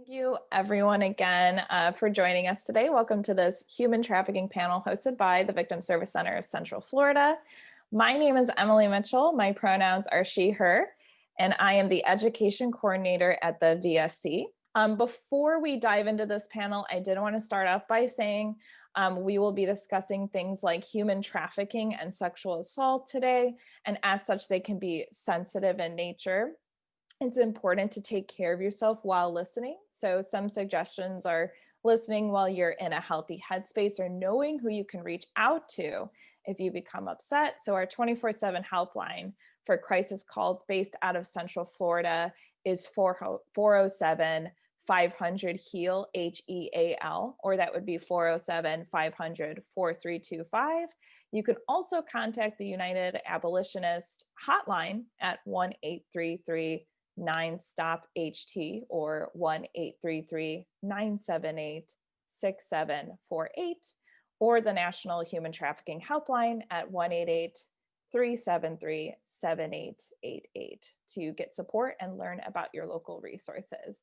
Thank you everyone again for joining us today. Welcome to this human trafficking panel hosted by the Victim Service Center of Central Florida. My name is Emilie Mitchell. My pronouns are she, her, and I am the education coordinator at the VSC. Before we dive into this panel, I did want to start off by saying we will be discussing things like human trafficking and sexual assault today, and as such, they can be sensitive in nature. It's important to take care of yourself while listening. So some suggestions are listening while you're in a healthy headspace or knowing who you can reach out to if you become upset. So our 24/7 helpline for crisis calls based out of Central Florida is 407-500-HEAL, HEAL, or that would be 407-500-4325. You can also contact the United Abolitionist hotline at 1-833-9-STOP-HT or 1-833-978-6748, or the National Human Trafficking Helpline at 1-888-373-7888 to get support and learn about your local resources.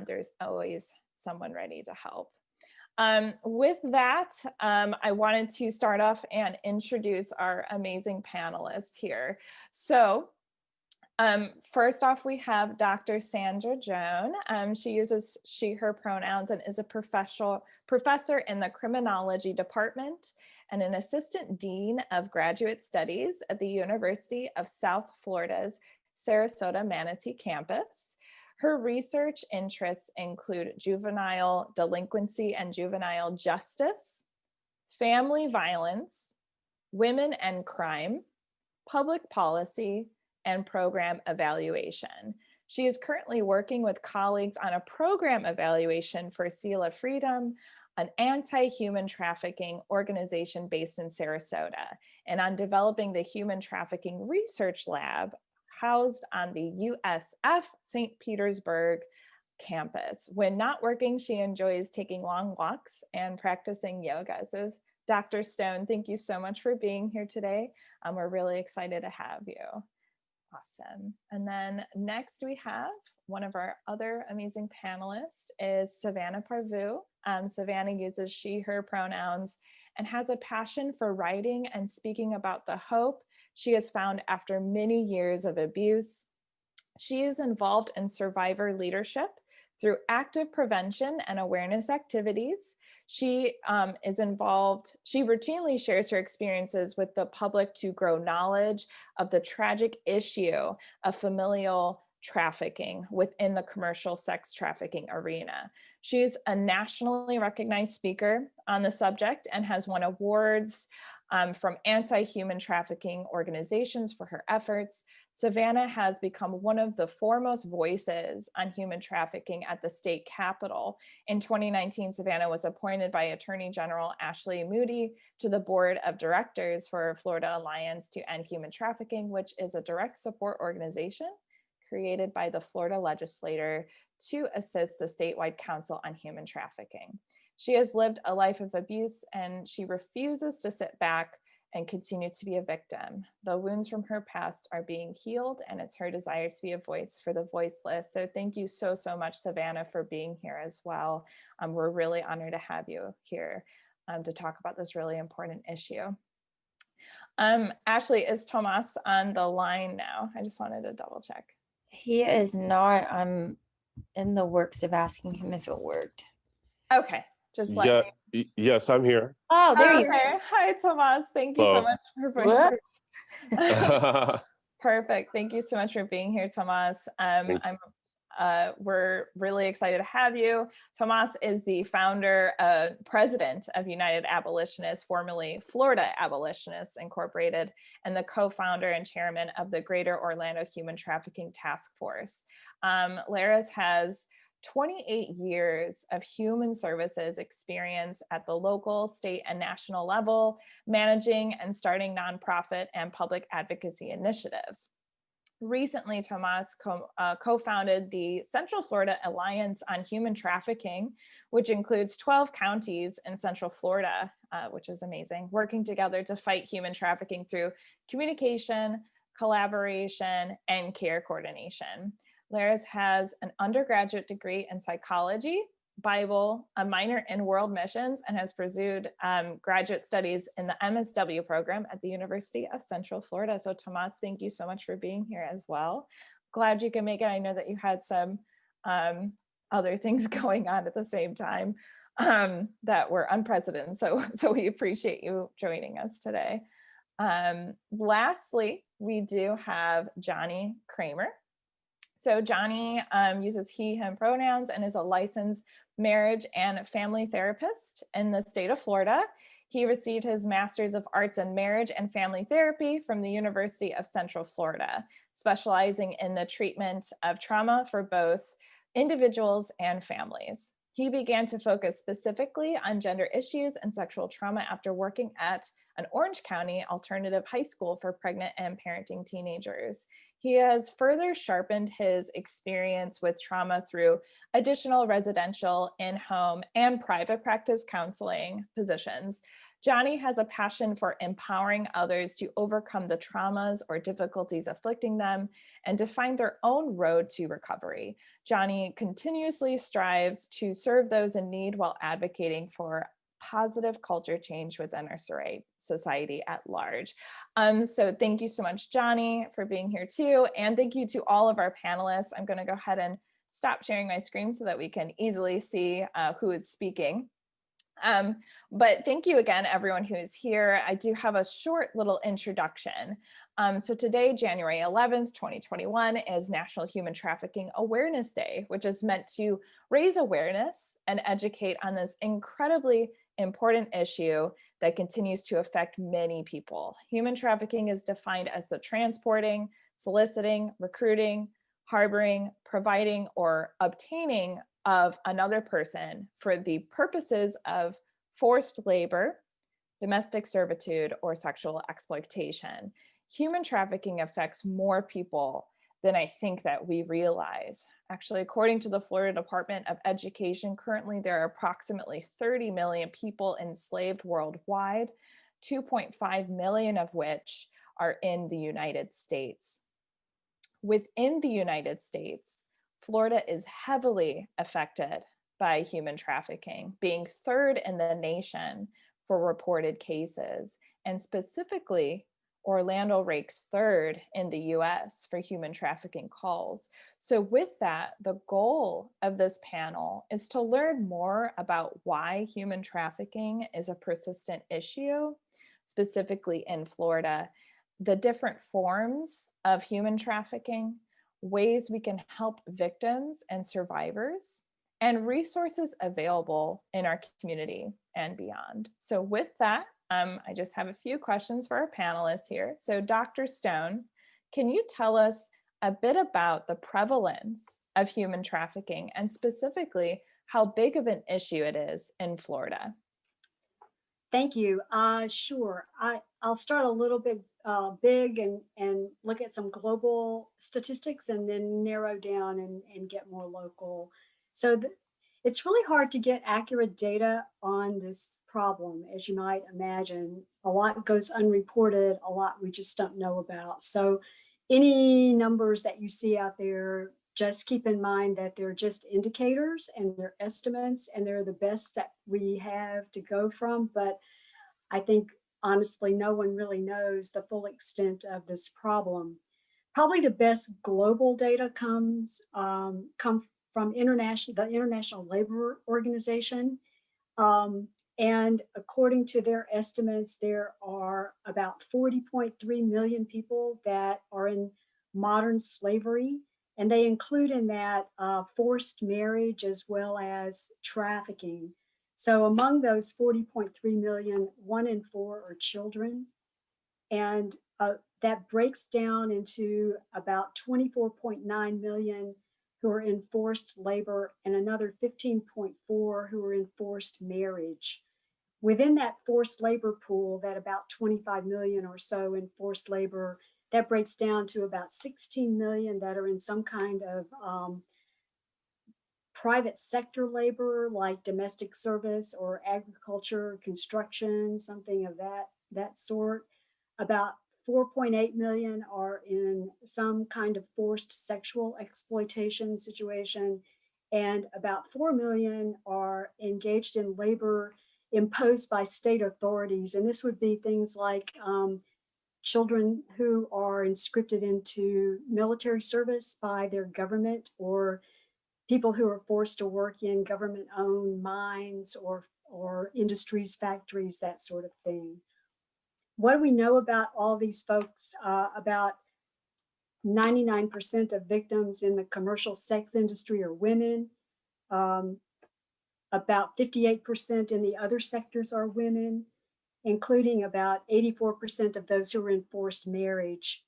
There's always someone ready to help. With that, I wanted to start off and introduce our amazing panelists here. So first off, we have Dr. Sandra Stone. She uses she, her pronouns and is a professor in the Criminology Department and an assistant dean of graduate studies at the University of South Florida's Sarasota-Manatee campus. Her research interests include juvenile delinquency and juvenile justice, family violence, women and crime, public policy, and program evaluation. She is currently working with colleagues on a program evaluation for Selah Freedom, an anti-human trafficking organization based in Sarasota, and on developing the Human Trafficking Research Lab housed on the USF St. Petersburg Campus. When not working, she enjoys taking long walks and practicing yoga. So Dr. Stone, thank you so much for being here today. We're really excited to have you. Awesome. And then next we have one of our other amazing panelists is Savannah Parvu. Savannah uses she, her pronouns and has a passion for writing and speaking about the hope she has found after many years of abuse. She is involved in survivor leadership through active prevention and awareness activities. She routinely shares her experiences with the public to grow knowledge of the tragic issue of familial trafficking within the commercial sex trafficking arena. She's a nationally recognized speaker on the subject and has won awards from anti-human trafficking organizations for her efforts. Savannah has become one of the foremost voices on human trafficking at the state capitol. In 2019, Savannah was appointed by Attorney General Ashley Moody to the board of directors for Florida Alliance to End Human Trafficking, which is a direct support organization created by the Florida legislature to assist the statewide Council on Human Trafficking. She has lived a life of abuse and she refuses to sit back and continue to be a victim. The wounds from her past are being healed and it's her desire to be a voice for the voiceless. So thank you so much, Savannah, for being here as well. We're really honored to have you here to talk about this really important issue. Ashley, is Tomas on the line now? I just wanted to double check. He is not. I'm in the works of asking him if it worked. Okay. Just like yes, I'm here. Oh, there you are. Hi, Tomas. Thank you so much for being here. Perfect. Thank you so much for being here, Tomas. We're really excited to have you. Tomas is the founder, president of United Abolitionists, formerly Florida Abolitionists Incorporated, and the co-founder and chairman of the Greater Orlando Human Trafficking Task Force. Lares has 28 years of human services experience at the local, state, and national level, managing and starting nonprofit and public advocacy initiatives. Recently, Tomas co-founded the Central Florida Alliance on Human Trafficking, which includes 12 counties in Central Florida, which is amazing, working together to fight human trafficking through communication, collaboration, and care coordination. Lares has an undergraduate degree in psychology, Bible, a minor in world missions, and has pursued graduate studies in the MSW program at the University of Central Florida. So Tomas, thank you so much for being here as well. Glad you can make it. I know that you had some other things going on at the same time that were unprecedented. So we appreciate you joining us today. Lastly, we do have Johnnie Kramer. So Johnnie uses he, him pronouns and is a licensed marriage and family therapist in the state of Florida. He received his Master's of Arts in Marriage and Family Therapy from the University of Central Florida, specializing in the treatment of trauma for both individuals and families. He began to focus specifically on gender issues and sexual trauma after working at an Orange County alternative high school for pregnant and parenting teenagers. He has further sharpened his experience with trauma through additional residential, in-home, and private practice counseling positions. Johnnie has a passion for empowering others to overcome the traumas or difficulties afflicting them and to find their own road to recovery. Johnnie continuously strives to serve those in need while advocating for positive culture change within our society at large. So thank you so much, Johnnie, for being here too. And thank you to all of our panelists. I'm going to go ahead and stop sharing my screen so that we can easily see who is speaking. But thank you again, everyone who is here. I do have a short little introduction. So today, January 11th, 2021 is National Human Trafficking Awareness Day, which is meant to raise awareness and educate on this incredibly important issue that continues to affect many people. Human trafficking is defined as the transporting, soliciting, recruiting, harboring, providing, or obtaining of another person for the purposes of forced labor, domestic servitude, or sexual exploitation. Human trafficking affects more people than I think that we realize. Actually, according to the Florida Department of Education, currently there are approximately 30 million people enslaved worldwide, 2.5 million of which are in the United States. Within the United States, Florida is heavily affected by human trafficking, being third in the nation for reported cases, and specifically Orlando ranks third in the US for human trafficking calls. So with that, the goal of this panel is to learn more about why human trafficking is a persistent issue, specifically in Florida, the different forms of human trafficking, ways we can help victims and survivors, and resources available in our community and beyond. So with that, I just have a few questions for our panelists here. So Dr. Stone, can you tell us a bit about the prevalence of human trafficking and specifically how big of an issue it is in Florida? Thank you. Sure. I'll start a little bit big and look at some global statistics and then narrow down and get more local. So it's really hard to get accurate data on this problem, as you might imagine. A lot goes unreported, a lot we just don't know about. So any numbers that you see out there, just keep in mind that they're just indicators and they're estimates and they're the best that we have to go from. But I think honestly, no one really knows the full extent of this problem. Probably the best global data come from the International Labor Organization. And according to their estimates, there are about 40.3 million people that are in modern slavery. And they include in that forced marriage as well as trafficking. So among those 40.3 million, 1 in 4 are children. And that breaks down into about 24.9 million who are in forced labor and another 15.4 who are in forced marriage. Within that forced labor pool, that about 25 million or so in forced labor, that breaks down to about 16 million that are in some kind of private sector labor, like domestic service or agriculture, construction, something of that sort. About 4.8 million are in some kind of forced sexual exploitation situation, and about 4 million are engaged in labor imposed by state authorities. And this would be things like children who are conscripted into military service by their government, or people who are forced to work in government-owned mines or industries, factories, that sort of thing. What do we know about all these folks? About 99% of victims in the commercial sex industry are women. About 58% in the other sectors are women, including about 84% of those who are in forced marriage.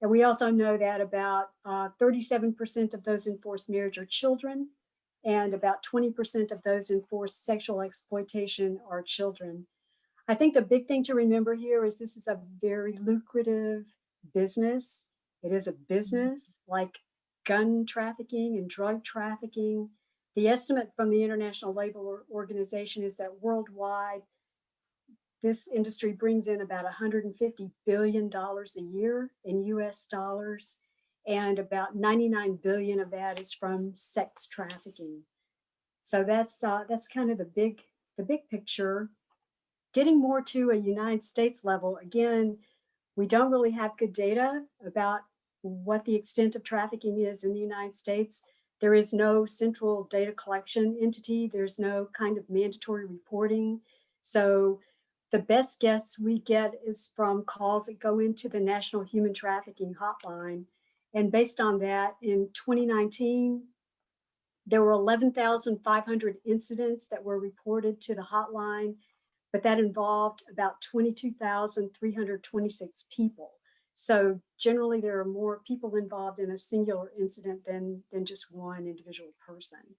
And we also know that about 37% of those in forced marriage are children, and about 20% of those in forced sexual exploitation are children. I think the big thing to remember here is this is a very lucrative business. It is a business like gun trafficking and drug trafficking. The estimate from the International Labor Organization is that worldwide, this industry brings in about $150 billion a year in US dollars, and about 99 billion of that is from sex trafficking. So that's kind of the big picture. Getting more to a United States level, again, we don't really have good data about what the extent of trafficking is in the United States. There is no central data collection entity. There's no kind of mandatory reporting. So the best guess we get is from calls that go into the National Human Trafficking Hotline. And based on that, in 2019, there were 11,500 incidents that were reported to the hotline, but that involved about 22,326 people. So generally there are more people involved in a singular incident than just one individual person.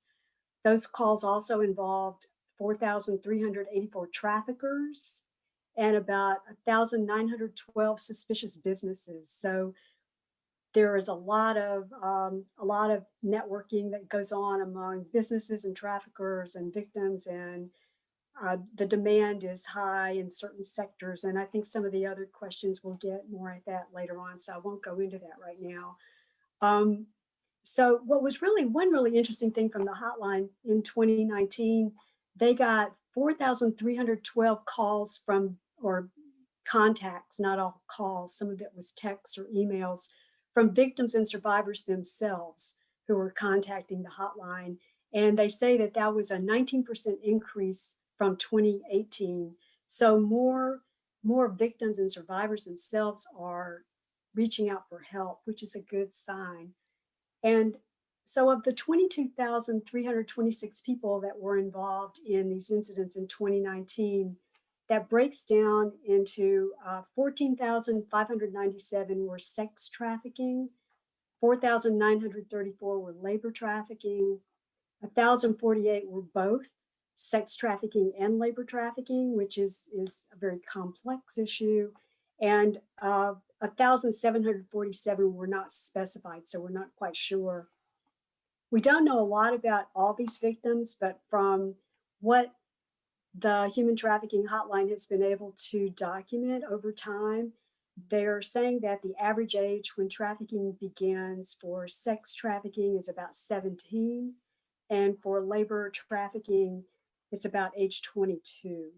Those calls also involved 4,384 traffickers and about 1,912 suspicious businesses. So there is a lot of networking that goes on among businesses and traffickers and victims, and the demand is high in certain sectors. And I think some of the other questions we'll get more at that later on, so I won't go into that right now. So what was one really interesting thing from the hotline in 2019, they got 4,312 calls from, or contacts, not all calls, some of it was texts or emails, from victims and survivors themselves who were contacting the hotline. And they say that that was a 19% increase from 2018. So more victims and survivors themselves are reaching out for help, which is a good sign. And so of the 22,326 people that were involved in these incidents in 2019, that breaks down into 14,597 were sex trafficking, 4,934 were labor trafficking, 1,048 were both sex trafficking and labor trafficking, which is a very complex issue, and 1,747 were not specified, so we're not quite sure. We don't know a lot about all these victims, but from what the Human Trafficking Hotline has been able to document over time, they're saying that the average age when trafficking begins for sex trafficking is about 17, and for labor trafficking, it's about age 22.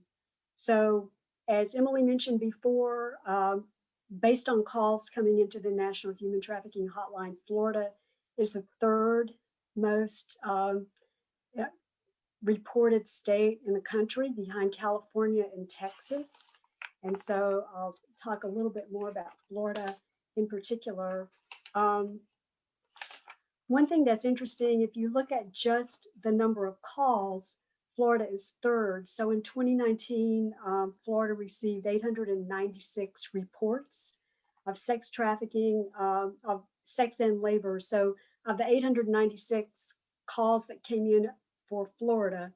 So as Emilie mentioned before, based on calls coming into the National Human Trafficking Hotline, Florida is the third most reported state in the country, behind California and Texas. And so I'll talk a little bit more about Florida in particular. One thing that's interesting, if you look at just the number of calls, Florida is third. So in 2019, Florida received 896 reports of sex trafficking, of sex and labor. So of the 896 calls that came in for Florida,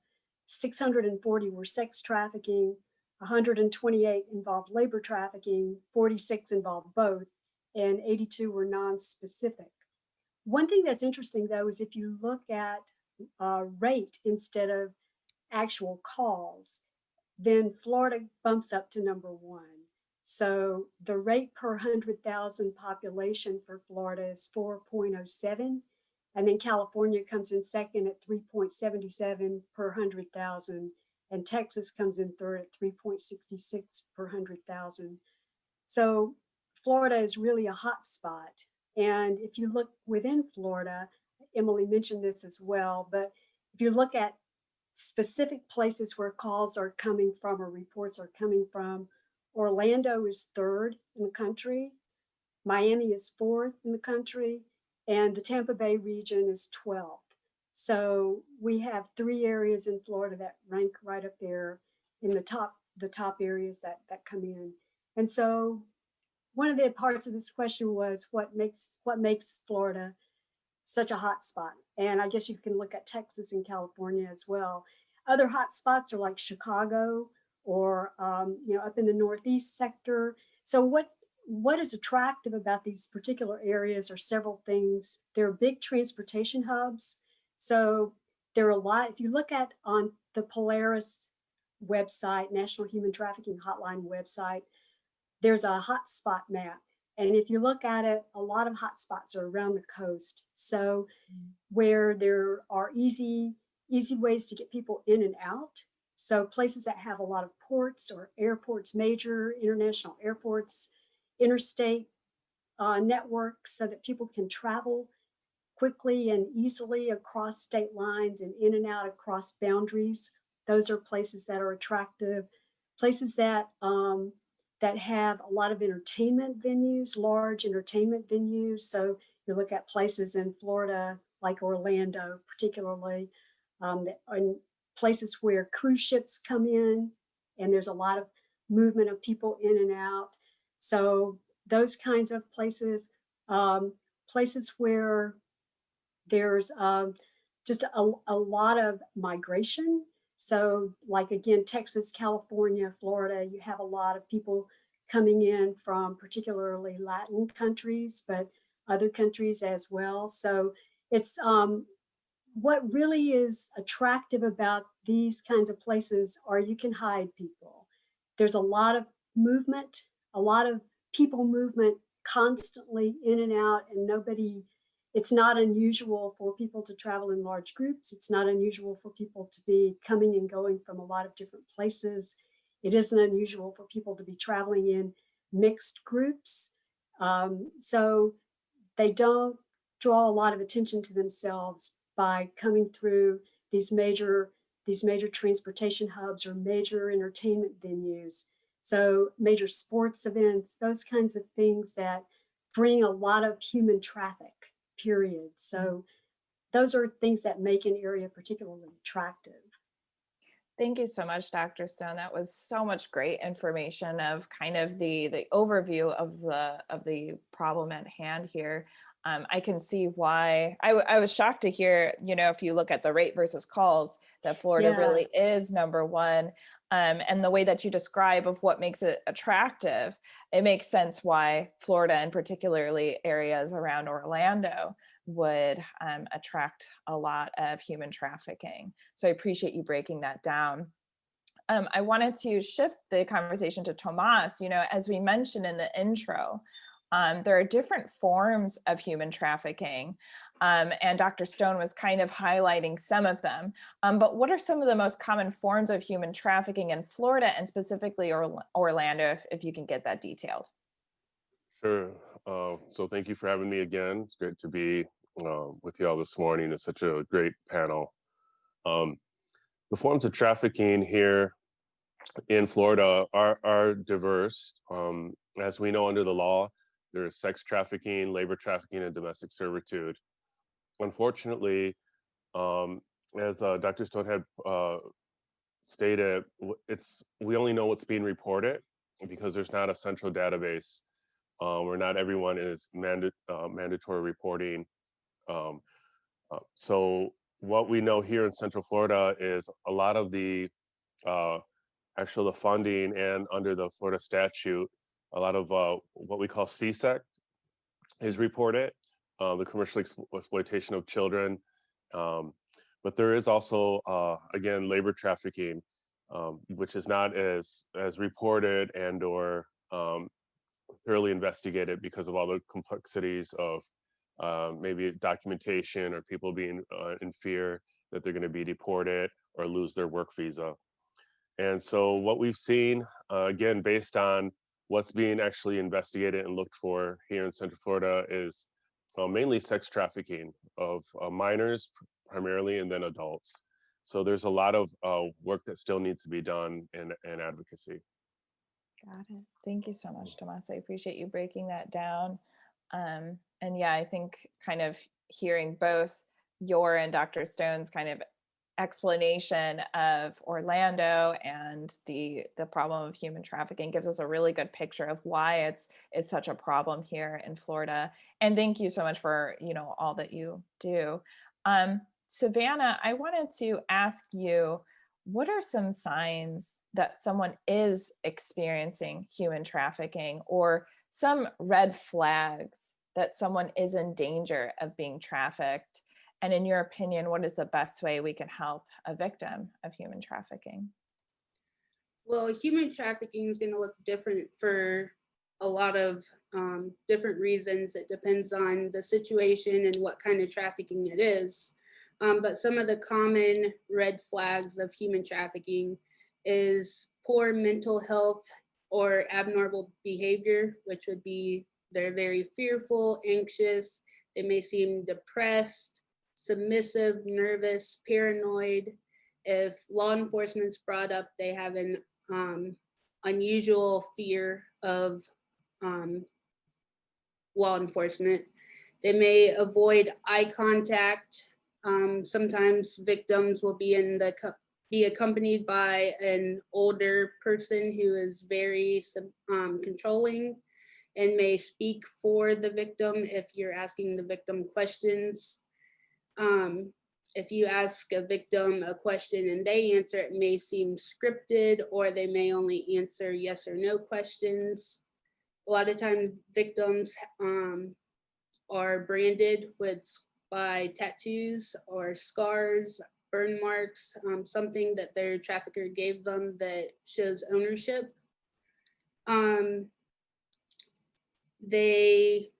640 were sex trafficking, 128 involved labor trafficking, 46 involved both, and 82 were non-specific. One thing that's interesting though is if you look at rate instead of actual calls, then Florida bumps up to number one. So the rate per 100,000 population for Florida is 4.07. And then California comes in second at 3.77 per 100,000. And Texas comes in third at 3.66 per 100,000. So Florida is really a hot spot. And if you look within Florida, Emilie mentioned this as well, but if you look at specific places where calls are coming from or reports are coming from, Orlando is third in the country, Miami is fourth in the country, and the Tampa Bay region is 12th. So we have 3 areas in Florida that rank right up there in the top areas that come in. And so one of the parts of this question was what makes Florida such a hot spot. And I guess you can look at Texas and California as well. Other hot spots are like Chicago or up in the Northeast sector. So what is attractive about these particular areas are several things. They're big transportation hubs. So there are a lot, if you look at on the Polaris website, National Human Trafficking Hotline website, there's a hotspot map. And if you look at it, a lot of hotspots are around the coast. So where there are easy ways to get people in and out. So places that have a lot of ports or airports, major international airports, interstate networks so that people can travel quickly and easily across state lines and in and out across boundaries. Those are places that are attractive. Places that that have a lot of entertainment venues, large entertainment venues. So you look at places in Florida, like Orlando, particularly, and places where cruise ships come in, and there's a lot of movement of people in and out. So those kinds of places, places where there's just a lot of migration. So like, again, Texas, California, Florida, you have a lot of people coming in from particularly Latin countries, but other countries as well. So it's what really is attractive about these kinds of places are you can hide people. There's a lot of movement, a lot of people movement constantly in and out, and it's not unusual for people to travel in large groups. It's not unusual for people to be coming and going from a lot of different places. It isn't unusual for people to be traveling in mixed groups. So they don't draw a lot of attention to themselves by coming through these major transportation hubs or major entertainment venues. So major sports events, those kinds of things that bring a lot of human traffic, period. So those are things that make an area particularly attractive. Thank you so much, Dr. Stone. That was so much great information of kind of the overview of the problem at hand here. I can see why I was shocked to hear, if you look at the rate versus calls, that Florida really is number one. And the way that you describe of what makes it attractive, it makes sense why Florida and particularly areas around Orlando would attract a lot of human trafficking. So I appreciate you breaking that down. I wanted to shift the conversation to Tomas. As we mentioned in the intro, there are different forms of human trafficking, and Dr. Stone was kind of highlighting some of them. But what are some of the most common forms of human trafficking in Florida and specifically Orlando, if you can get that detailed? Sure. So thank you for having me again. It's great to be with you all this morning. It's such a great panel. The forms of trafficking here in Florida are diverse. As we know under the law, there is sex trafficking, labor trafficking, and domestic servitude. Unfortunately, as Dr. Stone had stated, we only know what's being reported because there's not a central database where not everyone is mandatory reporting. So what we know here in Central Florida is a lot of the the funding, and under the Florida statute, a lot of what we call CSEC is reported, the commercial exploitation of children. But there is also, again, labor trafficking, which is not as reported and or thoroughly investigated because of all the complexities of maybe documentation or people being in fear that they're going to be deported or lose their work visa. And so what we've seen, again, based on what's being actually investigated and looked for here in Central Florida is mainly sex trafficking of minors primarily, and then adults. So there's a lot of work that still needs to be done in advocacy. Got it. Thank you so much, Tomas. I appreciate you breaking that down. And yeah, I think kind of hearing both your and Dr. Stone's kind of explanation of Orlando and the problem of human trafficking gives us a really good picture of why it's such a problem here in Florida. And thank you so much for, you know, all that you do. Savannah, I wanted to ask you, what are some signs that someone is experiencing human trafficking, or some red flags that someone is in danger of being trafficked? And in your opinion, what is the best way we can help a victim of human trafficking? Well, human trafficking is going to look different for a lot of different reasons. It depends on the situation and what kind of trafficking it is. But some of the common red flags of human trafficking is poor mental health or abnormal behavior, which would be they're very fearful, anxious, they may seem depressed, submissive, nervous, paranoid. If law enforcement's brought up, they have an unusual fear of law enforcement. They may avoid eye contact. Sometimes victims will be accompanied by an older person who is very controlling and may speak for the victim if you're asking the victim questions. If you ask a victim a question and they answer, it may seem scripted, or they may only answer yes or no questions. A lot of times victims are branded by tattoos or scars, burn marks, something that their trafficker gave them that shows ownership. They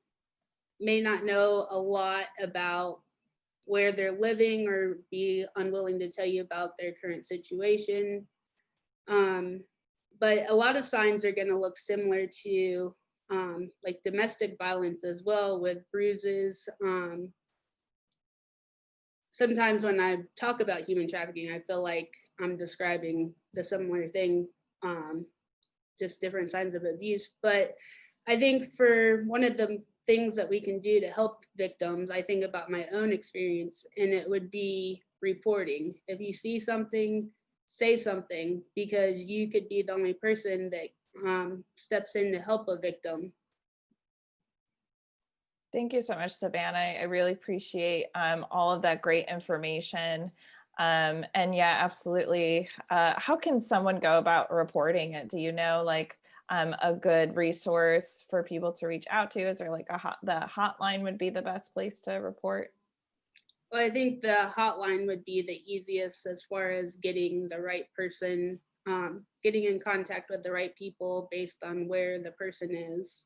may not know a lot about where they're living or be unwilling to tell you about their current situation. But a lot of signs are going to look similar to like domestic violence as well, with bruises. Sometimes when I talk about human trafficking, I feel like I'm describing the similar thing, just different signs of abuse. But I think for one of the things that we can do to help victims, I think about my own experience, and it would be reporting. If you see something, say something, because you could be the only person that steps in to help a victim. Thank you so much, Savannah. I really appreciate all of that great information. And yeah, absolutely. How can someone go about reporting it? Do you know, like, a good resource for people to reach out to? Is there like the hotline would be the best place to report? Well, I think the hotline would be the easiest as far as getting the right person, getting in contact with the right people based on where the person is.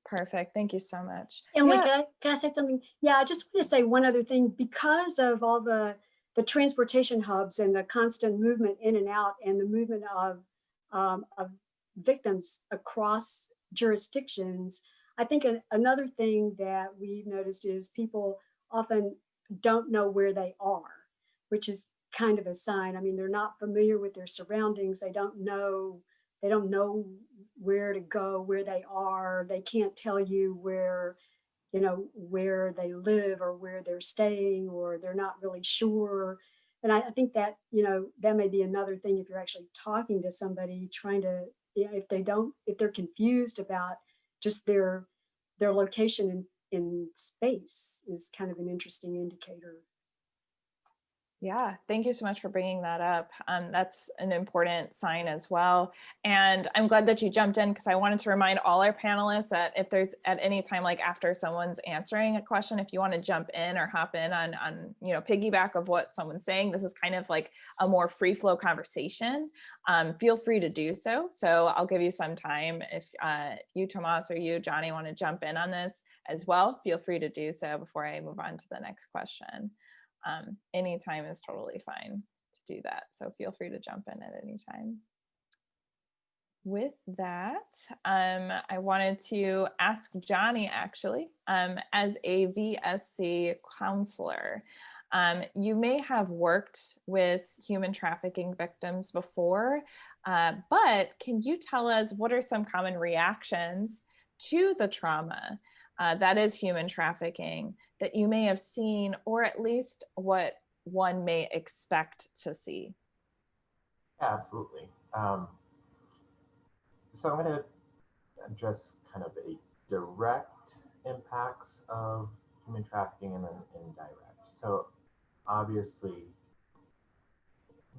Perfect. Thank you so much. Emily, Yeah. can I say something? Yeah, I just want to say one other thing. Because of all the transportation hubs and the constant movement in and out, and the movement of victims across jurisdictions, I think another thing that we've noticed is people often don't know where they are, which is kind of a sign. I mean, they're not familiar with their surroundings. They don't know where to go, where they are. They can't tell you where they live or where they're staying, or they're not really sure. And I think that, that may be another thing if you're actually talking to somebody, trying to, if they're confused about just their location in space, is kind of an interesting indicator. Yeah, thank you so much for bringing that up. That's an important sign as well. And I'm glad that you jumped in, because I wanted to remind all our panelists that if there's at any time, like after someone's answering a question, if you want to jump in or hop in on piggyback of what someone's saying, this is kind of like a more free flow conversation. Feel free to do so. So I'll give you some time. If you, Tomas, or you, Johnnie, want to jump in on this as well, feel free to do so before I move on to the next question. Any time is totally fine to do that. So feel free to jump in at any time. With that, I wanted to ask Johnnie, actually, as a VSC counselor, you may have worked with human trafficking victims before, but can you tell us what are some common reactions to the trauma that is human trafficking that you may have seen, or at least what one may expect to see? Yeah, absolutely. So I'm going to address kind of a direct impacts of human trafficking and then indirect. So obviously,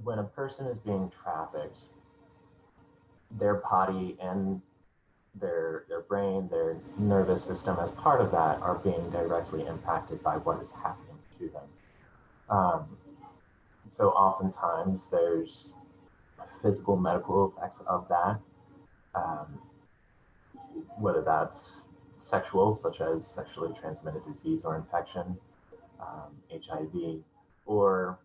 when a person is being trafficked, their body and their brain, their nervous system, as part of that, are being directly impacted by what is happening to them. So oftentimes there's physical, medical effects of that, whether that's sexual, such as sexually transmitted disease or infection, HIV, or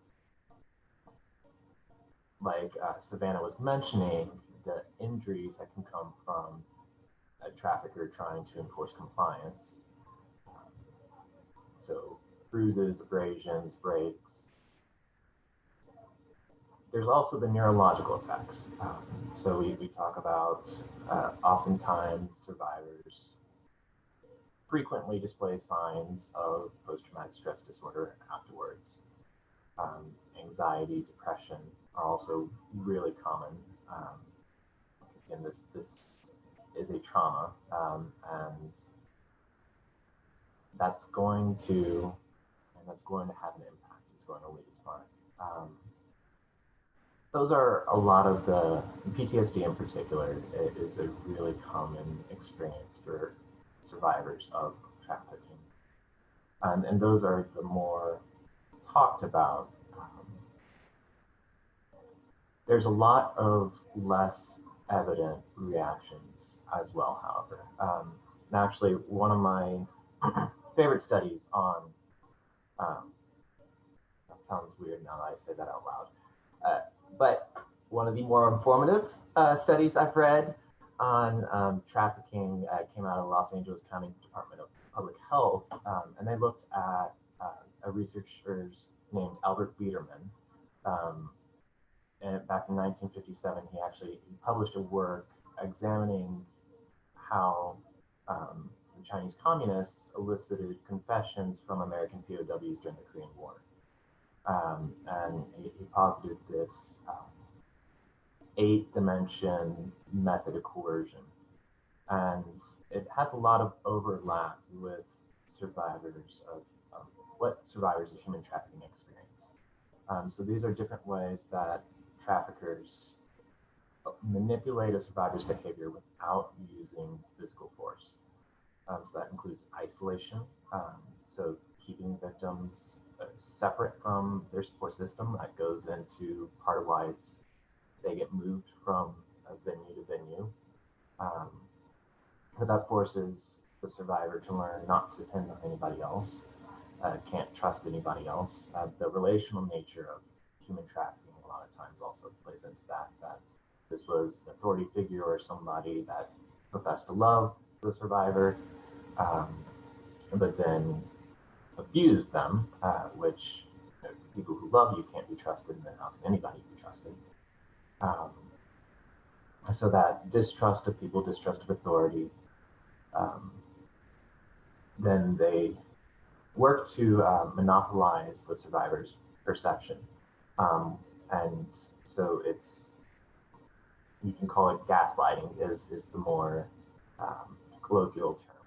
like Savannah was mentioning, the injuries that can come from a trafficker trying to enforce compliance. So bruises, abrasions, breaks. There's also the neurological effects. So we talk about oftentimes survivors frequently display signs of post-traumatic stress disorder afterwards. Anxiety, depression are also really common. Again, this is a trauma, and that's going to have an impact. It's going to leave its mark. Those are a lot of the PTSD in particular. It is a really common experience for survivors of trafficking, and those are the more talked about. There's a lot of less evident reactions as well, however. And actually, one of my favorite studies on, that sounds weird now that I say that out loud, but one of the more informative studies I've read on trafficking came out of the Los Angeles County Department of Public Health, and they looked at a researcher named Albert Biederman. And back in 1957, he published a work examining how the Chinese communists elicited confessions from American POWs during the Korean War. And he posited this 8-dimension method of coercion. And it has a lot of overlap with survivors of what survivors of human trafficking experience. So these are different ways that traffickers manipulate a survivor's behavior without using physical force. So that includes isolation, so keeping victims separate from their support system. That goes into part of why they get moved from venue to venue. But that forces the survivor to learn not to depend on anybody else, can't trust anybody else. The relational nature of human trafficking a lot of times also plays into that this was an authority figure or somebody that professed to love the survivor, but then abused them, which people who love you can't be trusted, and then how can anybody be trusted? So that distrust of people, distrust of authority, then they work to monopolize the survivor's perception. And so you can call it gaslighting is the more colloquial term.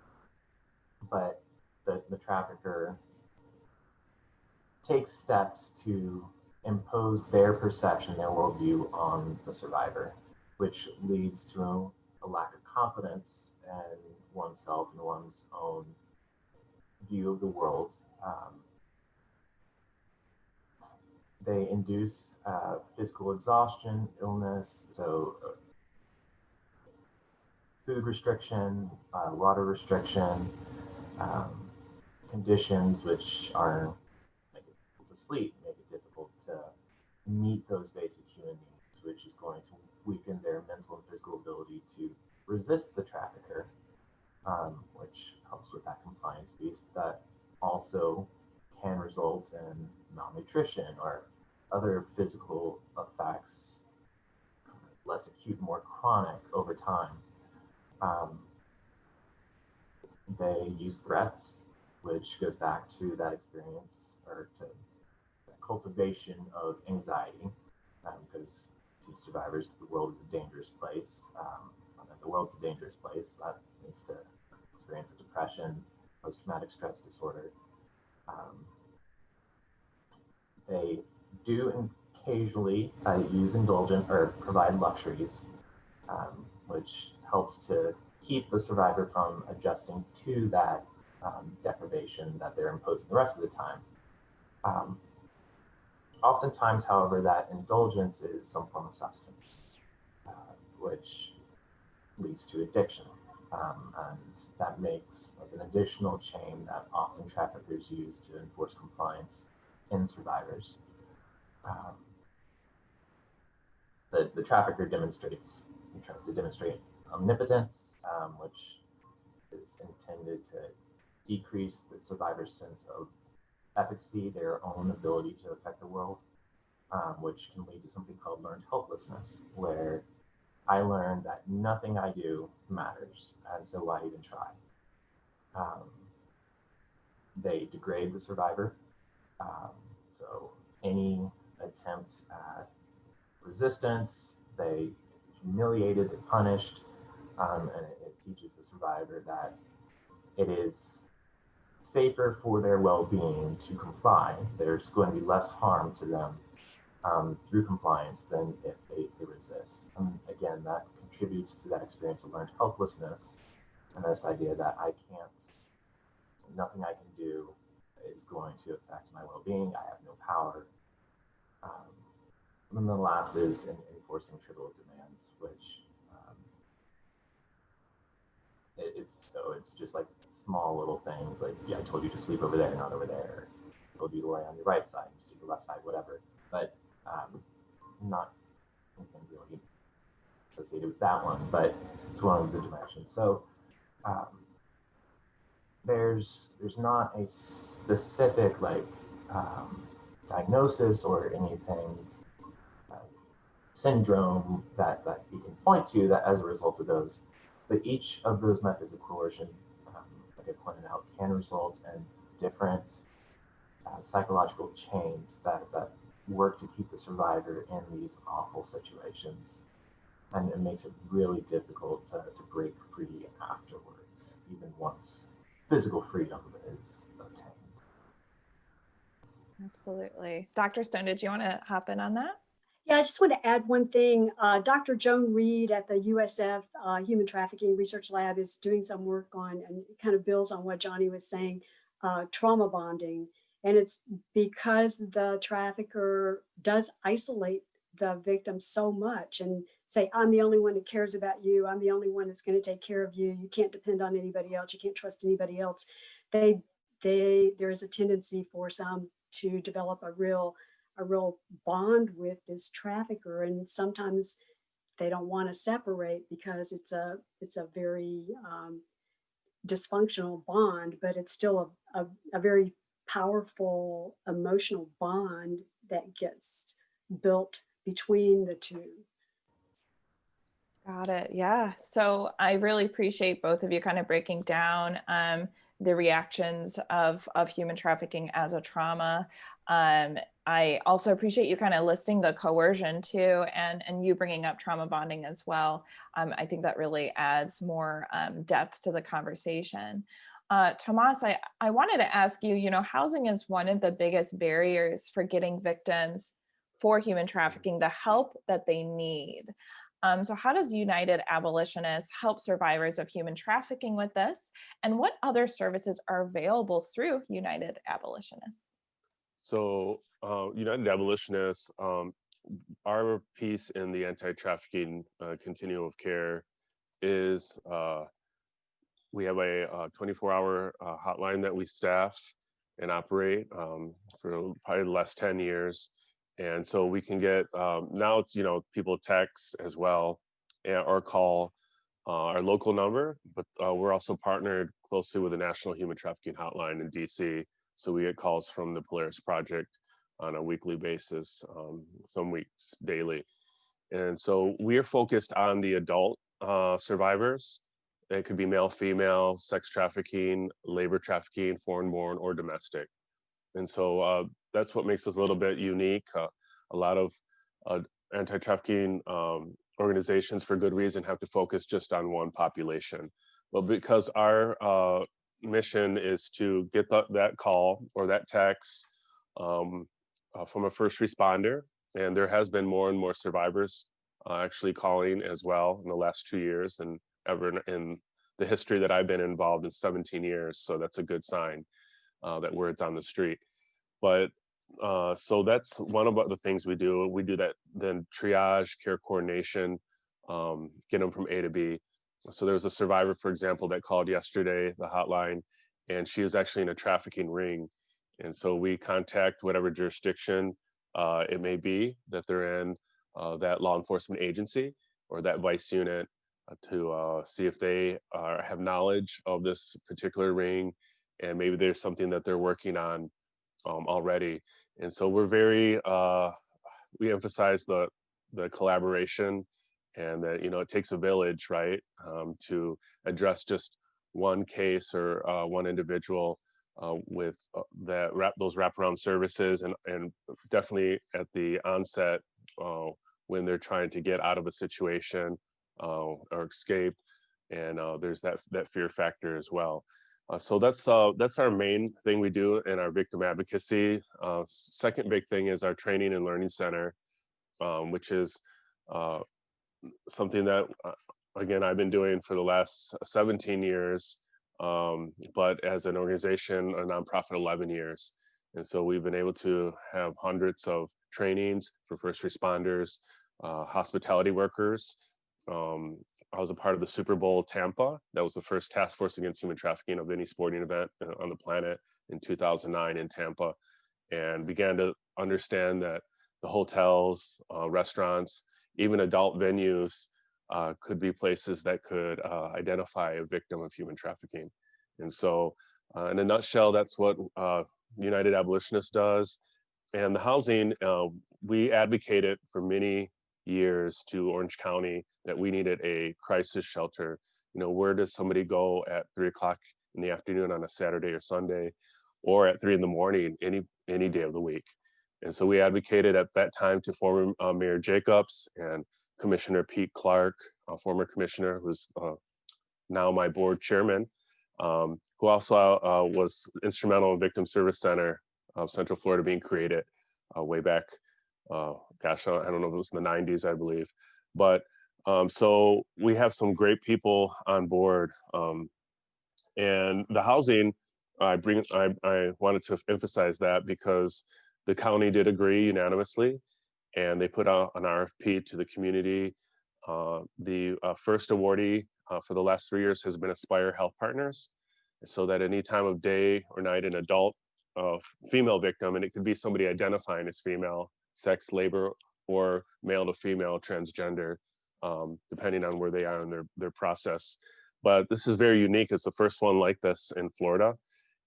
But the trafficker takes steps to impose their perception, their worldview on the survivor, which leads to a lack of confidence in oneself and one's own view of the world. They induce physical exhaustion, illness, so food restriction, water restriction, conditions which are make it difficult to sleep, make it difficult to meet those basic human needs, which is going to weaken their mental and physical ability to resist the trafficker, which helps with that compliance piece. But that also can result in malnutrition or other physical effects, less acute, more chronic over time. They use threats, which goes back to that experience or to the cultivation of anxiety, because to survivors, the world is a dangerous place. The world's a dangerous place. That means to experience a depression, post-traumatic stress disorder. They do occasionally use indulgent or provide luxuries, which helps to keep the survivor from adjusting to that deprivation that they're imposing the rest of the time. Oftentimes, however, that indulgence is some form of substance, which leads to addiction. And that makes as an additional chain that often traffickers use to enforce compliance in survivors. The trafficker tries to demonstrate omnipotence, which is intended to decrease the survivor's sense of efficacy, their own ability to affect the world, which can lead to something called learned helplessness, where I learned that nothing I do matters, and so why even try? They degrade the survivor, so any attempt at resistance, they humiliated, they punished, and it teaches the survivor that it is safer for their well-being to comply. There's going to be less harm to them through compliance than if they resist. And again, that contributes to that experience of learned helplessness and this idea that nothing I can do is going to affect my well-being. I have no power. And then the last is enforcing trivial demands, which it's just like small little things like, yeah, I told you to sleep over there, not over there. I told you to lay on your right side, sleep the left side, whatever. But not anything really associated with that one, but it's one of the dimensions. So there's not a specific diagnosis or anything syndrome that you can point to that as a result of those. But each of those methods of coercion, like I pointed out, can result in different psychological chains that work to keep the survivor in these awful situations. And it makes it really difficult to break free afterwards, even once physical freedom is obtained. Absolutely. Dr. Stone, did you want to hop in on that? Yeah, I just want to add one thing. Dr. Joan Reed at the USF Human Trafficking Research Lab is doing some work on, and it kind of builds on what Johnnie was saying, trauma bonding. And it's because the trafficker does isolate the victim so much and say, I'm the only one who cares about you. I'm the only one that's going to take care of you. You can't depend on anybody else. You can't trust anybody else. There is a tendency for some to develop a real bond with this trafficker, and sometimes they don't want to separate because it's a very dysfunctional bond, but it's still a very powerful emotional bond that gets built between the two. Got it. Yeah. So I really appreciate both of you kind of breaking down the reactions of human trafficking as a trauma. I also appreciate you kind of listing the coercion too, and you bringing up trauma bonding as well. I think that really adds more depth to the conversation. Tomas, I wanted to ask you, housing is one of the biggest barriers for getting victims for human trafficking the help that they need. So how does United Abolitionists help survivors of human trafficking with this? And what other services are available through United Abolitionists? So United Abolitionists, our piece in the anti-trafficking continuum of care is we have a 24-hour hotline that we staff and operate for probably the last 10 years. And so we can get, now it's, people text as well or call our local number, but we're also partnered closely with the National Human Trafficking Hotline in DC. So we get calls from the Lares Project on a weekly basis, some weeks daily. And so we are focused on the adult survivors. It could be male, female, sex trafficking, labor trafficking, foreign-born, or domestic. And so that's what makes us a little bit unique. A lot of anti-trafficking organizations, for good reason, have to focus just on one population. But because our mission is to get that call or that text from a first responder, and there has been more and more survivors actually calling as well in the last 2 years, and ever in the history that I've been involved in 17 years. So that's a good sign that word's on the street. But so that's one of the things we do. We do that, then triage, care coordination, get them from A to B. So there was a survivor, for example, that called yesterday, the hotline, and she was actually in a trafficking ring. And so we contact whatever jurisdiction it may be that they're in, that law enforcement agency or that vice unit, to see if they have knowledge of this particular ring, and maybe there's something that they're working on already. And so we're very, we emphasize the collaboration, and that, it takes a village, right, to address just one case or one individual with those wraparound services, and definitely at the onset when they're trying to get out of a situation or escape, and there's that fear factor as well. So that's our main thing we do in our victim advocacy. Second big thing is our training and learning center, which is something that again I've been doing for the last 17 years, but as an organization, a nonprofit, 11 years. And so we've been able to have hundreds of trainings for first responders, hospitality workers. I was a part of the Super Bowl Tampa. That was the first task force against human trafficking of any sporting event on the planet in 2009 in Tampa, and began to understand that the hotels, restaurants, even adult venues could be places that could identify a victim of human trafficking. And so in a nutshell, that's what United Abolitionists does. And the housing, we advocated for many years to Orange County that we needed a crisis shelter. Where does somebody go at 3 o'clock in the afternoon on a Saturday or Sunday, or at 3 in the morning, any day of the week? And so we advocated at that time to former Mayor Jacobs and Commissioner Pete Clark, a former commissioner who's now my board chairman, who also was instrumental in Victim Service Center of Central Florida being created way back, gosh, I don't know if it was in the 90s, I believe. But so we have some great people on board. And the housing, I wanted to emphasize that because the county did agree unanimously, and they put out an RFP to the community. The first awardee for the last 3 years has been Aspire Health Partners, so that any time of day or night, an adult female victim, and it could be somebody identifying as female, sex, labor, or male to female, transgender, depending on where they are in their process. But this is very unique. It's the first one like this in Florida.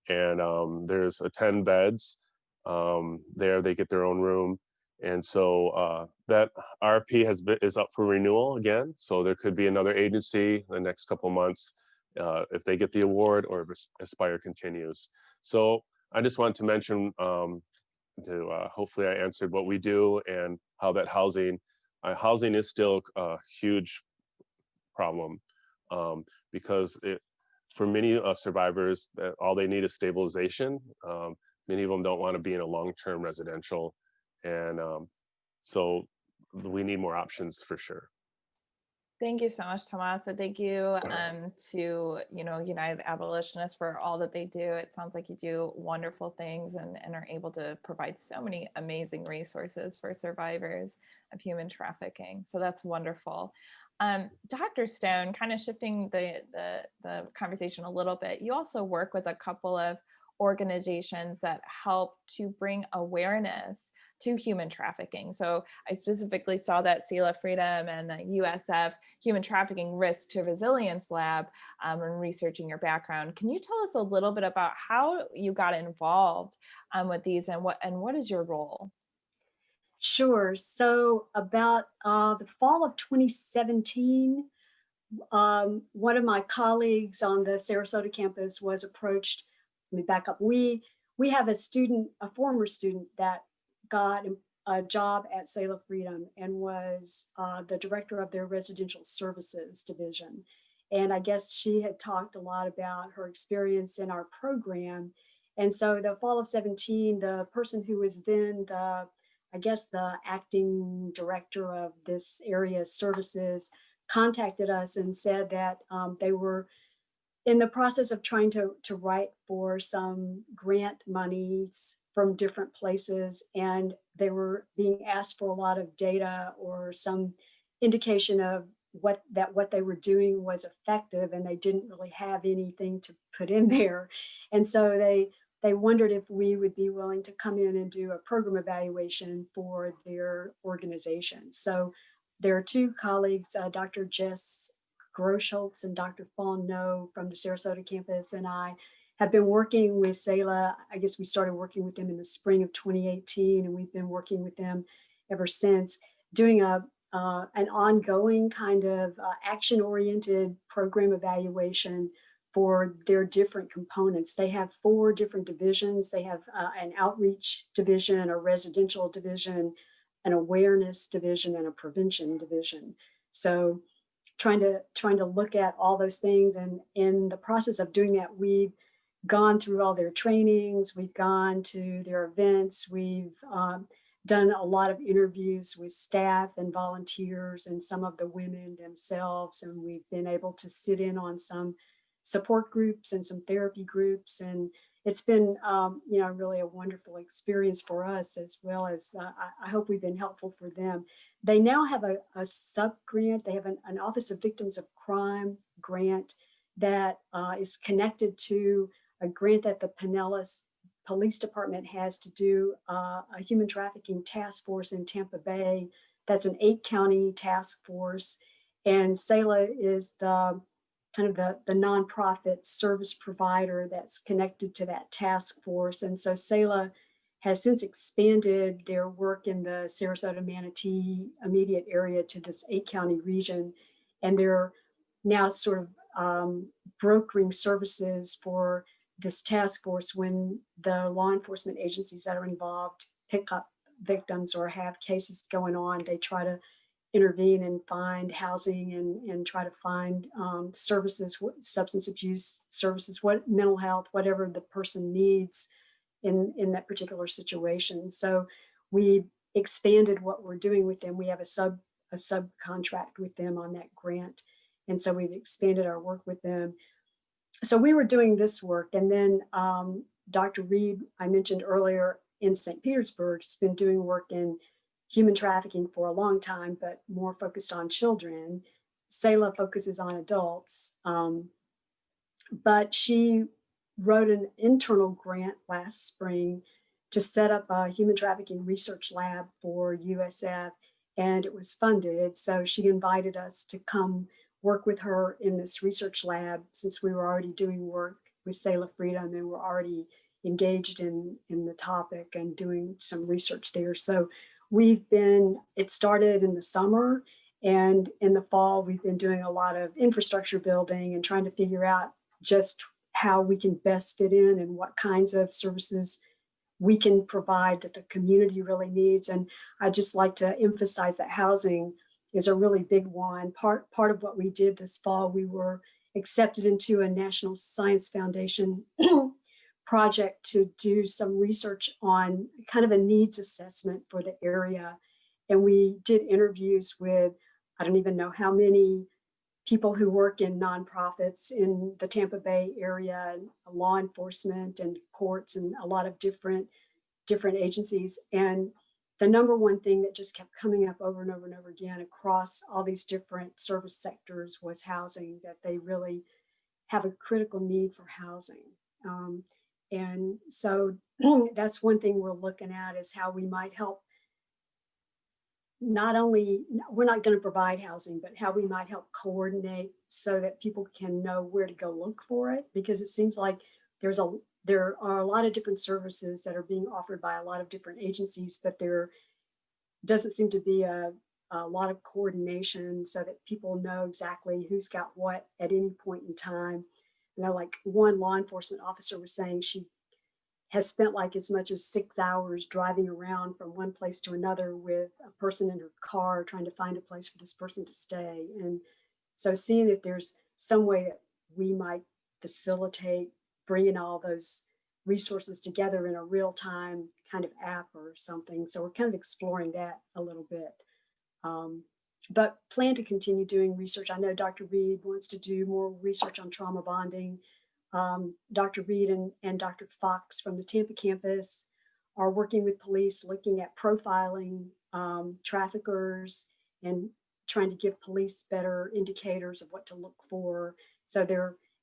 And there's 10 beds there. They get their own room. And so that RFP is up for renewal again. So there could be another agency in the next couple of months if they get the award, or if Aspire continues. So I just wanted to mention hopefully I answered what we do and how that housing is still a huge problem, because for many survivors, that all they need is stabilization. Many of them don't want to be in a long-term residential, and so we need more options for sure. Thank you so much, Tomas. And thank you to United Abolitionists for all that they do. It sounds like you do wonderful things and are able to provide so many amazing resources for survivors of human trafficking. So that's wonderful. Dr. Stone, kind of shifting the conversation a little bit, you also work with a couple of organizations that help to bring awareness to human trafficking. So I specifically saw that Selah Freedom and the USF Human Trafficking Risk to Resilience Lab and researching your background. Can you tell us a little bit about how you got involved with these and what is your role? Sure. So about the fall of 2017, one of my colleagues on the Sarasota campus was approached. Let me back up. We have a former student that got a job at Selah Freedom and was the director of their residential services division. And I guess she had talked a lot about her experience in our program. And so the fall of 17, the person who was then the acting director of this area's services contacted us and said that they were in the process of trying to write for some grant monies from different places, and they were being asked for a lot of data or some indication of what they were doing was effective, and they didn't really have anything to put in there. And so they wondered if we would be willing to come in and do a program evaluation for their organization. So there are two colleagues, Dr. Jess Groschholtz and Dr. Fawn No from the Sarasota campus, and I have been working with Selah. I guess we started working with them in the spring of 2018, and we've been working with them ever since, doing an ongoing kind of action-oriented program evaluation for their different components. They have 4 different divisions. They have an outreach division, a residential division, an awareness division, and a prevention division. So trying to look at all those things, and in the process of doing that, we've gone through all their trainings, we've gone to their events, we've done a lot of interviews with staff and volunteers and some of the women themselves, and we've been able to sit in on some support groups and some therapy groups, and it's been really a wonderful experience for us, as well as I hope we've been helpful for them. They now have a sub-grant. They have an Office of Victims of Crime grant that is connected to a grant that the Pinellas Police Department has to do a human trafficking task force in Tampa Bay. That's an 8-county task force, and Selah is the nonprofit service provider that's connected to that task force. And so Selah has since expanded their work in the Sarasota-Manatee immediate area to this 8-county region. And they're now sort of brokering services for this task force when the law enforcement agencies that are involved pick up victims or have cases going on. They try to intervene and find housing and try to find services, substance abuse services, what mental health, whatever the person needs in that particular situation. So we expanded what we're doing with them. We have a subcontract with them on that grant. And so we've expanded our work with them. So we were doing this work, and then Dr. Reed, I mentioned earlier, in St. Petersburg, has been doing work in human trafficking for a long time, but more focused on children. Selah focuses on adults, but she wrote an internal grant last spring to set up a Human Trafficking Research Lab for USF, and it was funded. So she invited us to come work with her in this research lab, since we were already doing work with Selah Freedom and were already engaged in the topic and doing some research there. So it started in the summer, and in the fall, we've been doing a lot of infrastructure building and trying to figure out just how we can best fit in and what kinds of services we can provide that the community really needs. And I just like to emphasize that housing is a really big one. Part of what we did this fall, we were accepted into a National Science Foundation project to do some research on kind of a needs assessment for the area. And we did interviews with, I don't even know how many people who work in nonprofits in the Tampa Bay area, and law enforcement and courts and a lot of different agencies. And the number one thing that just kept coming up over and over and over again across all these different service sectors was housing, that they really have a critical need for housing. And so that's one thing we're looking at, is how we might help. Not only, we're not going to provide housing, but how we might help coordinate so that people can know where to go look for it, because it seems like there are a lot of different services that are being offered by a lot of different agencies, but there doesn't seem to be a lot of coordination so that people know exactly who's got what at any point in time. You know, like one law enforcement officer was saying she has spent like as much as 6 hours driving around from one place to another with a person in her car trying to find a place for this person to stay. And so seeing if there's some way that we might facilitate bringing all those resources together in a real-time kind of app or something. So we're kind of exploring that a little bit. But plan to continue doing research. I know Dr. Reed wants to do more research on trauma bonding. Dr. Reed and Dr. Fox from the Tampa campus are working with police, looking at profiling traffickers and trying to give police better indicators of what to look for. So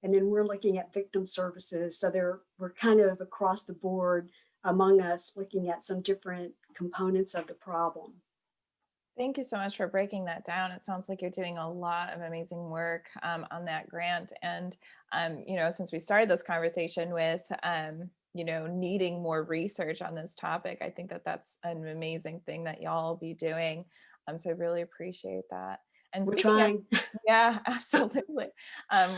and then we're looking at victim services. So we're kind of across the board among us looking at some different components of the problem. Thank you so much for breaking that down. It sounds like you're doing a lot of amazing work on that grant. And, you know, since we started this conversation with, you know, needing more research on this topic, I think that that's an amazing thing that y'all will be doing. So I really appreciate that. And we're trying. Yeah, absolutely.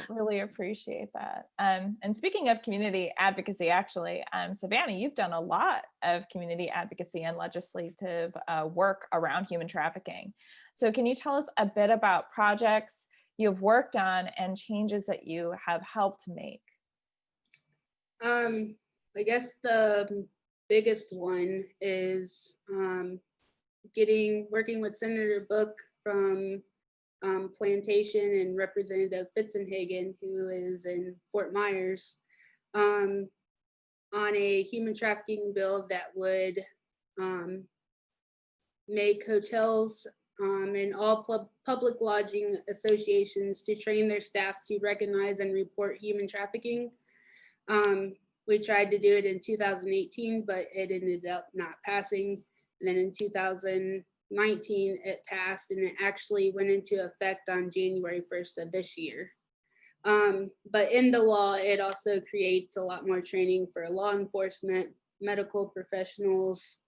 Really appreciate that. And speaking of community advocacy, actually, Savannah, you've done a lot of community advocacy and legislative work around human trafficking. So can you tell us a bit about projects you've worked on and changes that you have helped make? I guess the biggest one is working with Senator Book from Plantation and Representative Fitzenhagen, who is in Fort Myers, on a human trafficking bill that would make hotels and all public lodging associations to train their staff to recognize and report human trafficking. We tried to do it in 2018, but it ended up not passing. And then in 2019, it passed, and it actually went into effect on January 1st of this year. But in the law, it also creates a lot more training for law enforcement, medical professionals.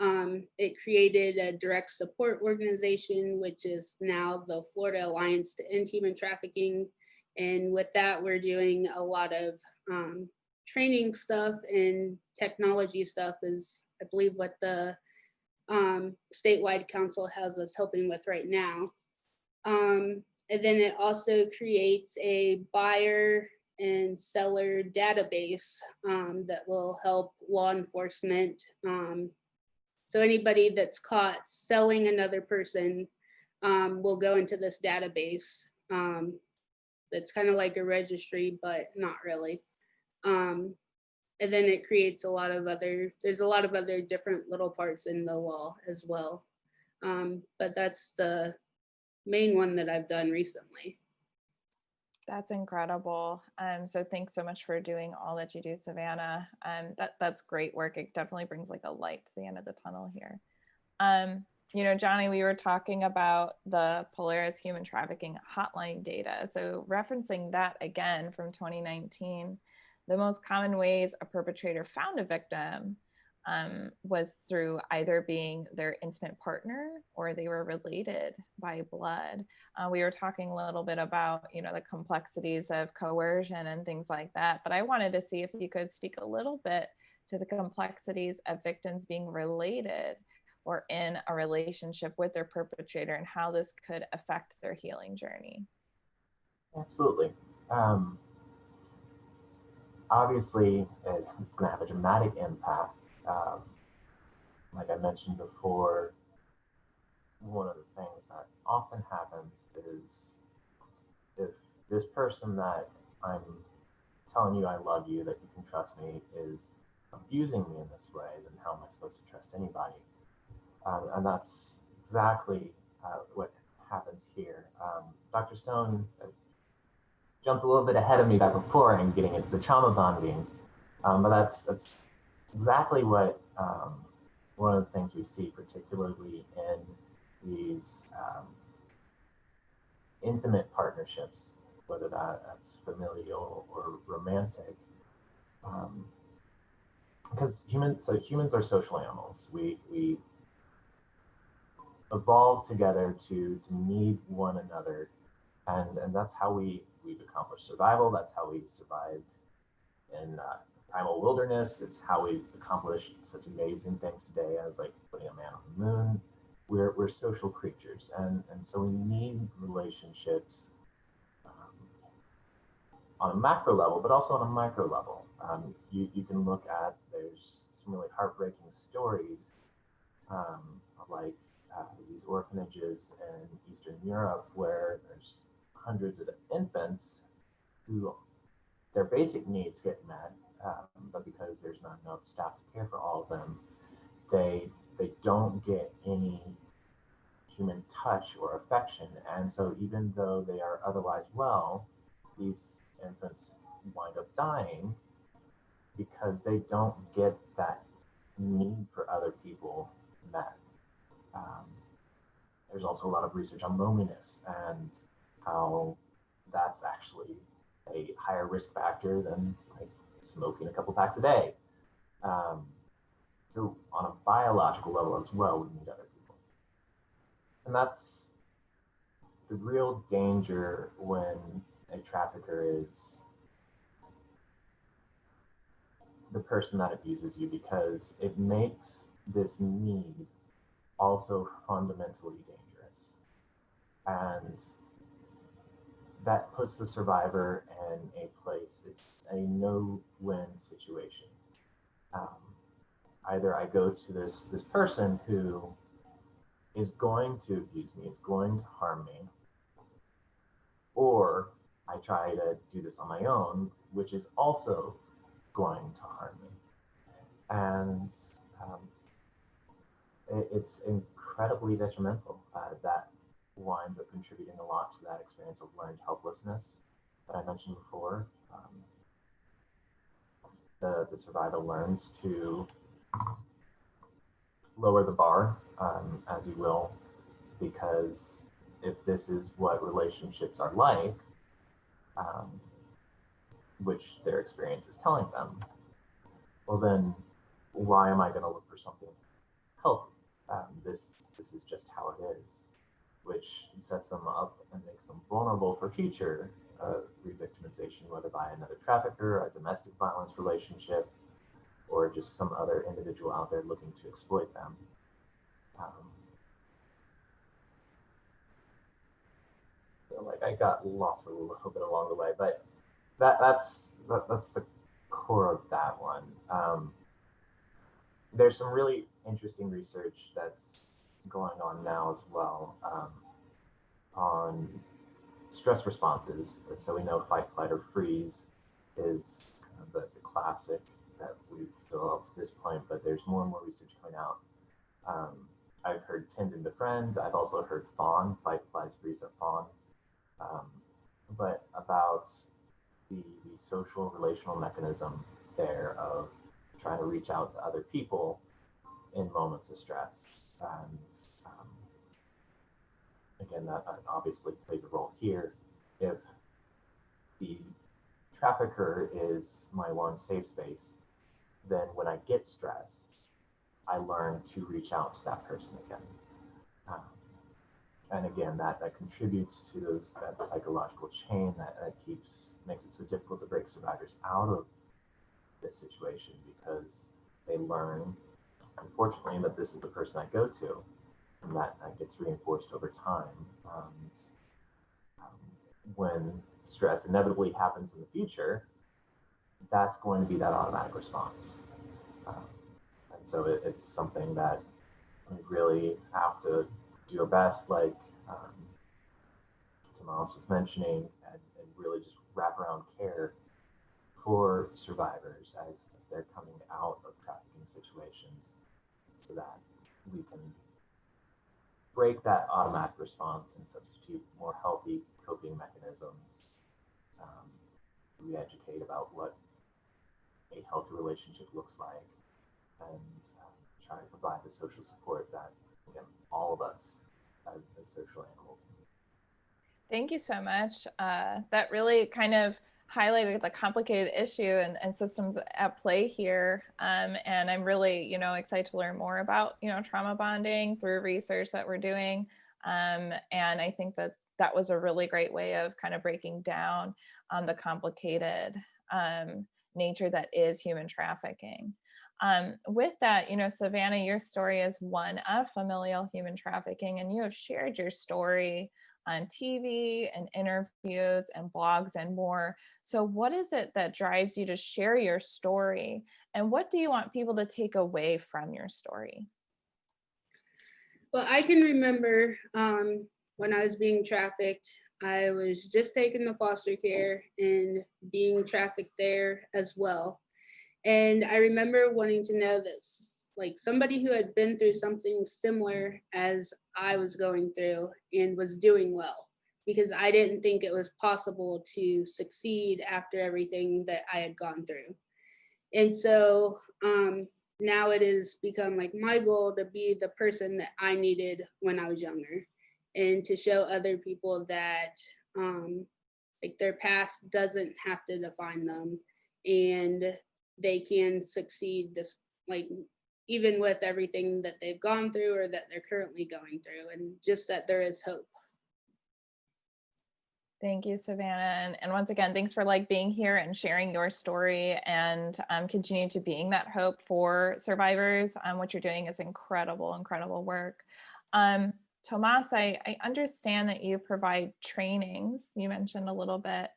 It created a direct support organization, which is now the Florida Alliance to End Human Trafficking. And with that, we're doing a lot of training stuff, and technology stuff is, I believe, what the statewide council has us helping with right now. And then it also creates a buyer and seller database that will help law enforcement. So anybody that's caught selling another person will go into this database. It's kind of like a registry, but not really. And then it creates there's a lot of other different little parts in the law as well. But that's the main one that I've done recently. That's incredible. So thanks so much for doing all that you do, Savannah. That's great work. It definitely brings like a light to the end of the tunnel here. You know, Johnnie, we were talking about the Polaris human trafficking hotline data. So referencing that again from 2019, the most common ways a perpetrator found a victim was through either being their intimate partner or they were related by blood. We were talking a little bit about, you know, the complexities of coercion and things like that, but I wanted to see if you could speak a little bit to the complexities of victims being related or in a relationship with their perpetrator and how this could affect their healing journey. Absolutely. Obviously, it's going to have a dramatic impact. Like I mentioned before, one of the things that often happens is if this person that I'm telling you I love you, that you can trust me, is abusing me in this way, then how am I supposed to trust anybody? And that's exactly what happens here. Dr. Stone jumped a little bit ahead of me back before and getting into the trauma bonding, but that's exactly what one of the things we see, particularly in these intimate partnerships, whether that's familial or romantic, because humans are social animals. We evolve together to need one another, and that's how we've accomplished survival. That's how we survived in primal wilderness. It's how we've accomplished such amazing things today as like putting a man on the moon. We're social creatures, and so we need relationships on a macro level, but also on a micro level. You can look at, there's some really heartbreaking stories like these orphanages in Eastern Europe where there's hundreds of infants who their basic needs get met, but because there's not enough staff to care for all of them, they don't get any human touch or affection. And so even though they are otherwise well, these infants wind up dying because they don't get that need for other people met. There's also a lot of research on loneliness and how that's actually a higher risk factor than like smoking a couple packs a day. So on a biological level as well, we need other people. And that's the real danger when a trafficker is the person that abuses you, because it makes this need also fundamentally dangerous. And that puts the survivor in a place, it's a no-win situation. Either I go to this person who is going to abuse me, is going to harm me, or I try to do this on my own, which is also going to harm me. And it's incredibly detrimental. That winds up contributing a lot to that experience of learned helplessness that I mentioned before. The survivor learns to lower the bar, as you will, because if this is what relationships are like, which their experience is telling them, well then, why am I going to look for something healthy? This is just how it is, which sets them up and makes them vulnerable for future re-victimization, whether by another trafficker, a domestic violence relationship, or just some other individual out there looking to exploit them. Like I got lost a little bit along the way, but that's the core of that one. There's some really interesting research that's going on now as well on stress responses. So we know fight, flight, or freeze is the classic that we've developed to this point, but there's more and more research coming out. I've heard tend and befriend. I've also heard fawn, fight, flies, freeze, or fawn. But about the social relational mechanism there of trying to reach out to other people in moments of stress. And again, that obviously plays a role here. If the trafficker is my one safe space, then when I get stressed, I learn to reach out to that person again. And again, that contributes to that psychological chain that makes it so difficult to break survivors out of this situation, because they learn, unfortunately, that this is the person I go to, and that gets reinforced over time. When stress inevitably happens in the future, that's going to be that automatic response. And so it's something that we really have to do our best, like Tomas was mentioning, and really just wrap around care for survivors as they're coming out of trafficking situations, so that we can break that automatic response and substitute more healthy coping mechanisms. Re-educate about what a healthy relationship looks like, and try to provide the social support that, again, all of us as social animals need. Thank you so much. That really kind of highlighted the complicated issue and systems at play here. And I'm really, excited to learn more about, trauma bonding through research that we're doing. And I think that was a really great way of kind of breaking down the complicated nature that is human trafficking. With that, Savannah, your story is one of familial human trafficking, and you have shared your story on TV and interviews and blogs and more. So what is it that drives you to share your story? And what do you want people to take away from your story? Well, I can remember when I was being trafficked, I was just taken to foster care and being trafficked there as well. And I remember wanting to know this, like somebody who had been through something similar as I was going through and was doing well, because I didn't think it was possible to succeed after everything that I had gone through. And so now it has become like my goal to be the person that I needed when I was younger, and to show other people that like their past doesn't have to define them, and they can succeed this, like, even with everything that they've gone through or that they're currently going through, and just that there is hope. Thank you, Savannah. And once again, thanks for being here and sharing your story, and continue to being that hope for survivors. What you're doing is incredible, incredible work. Tomas, I understand that you provide trainings, you mentioned a little bit,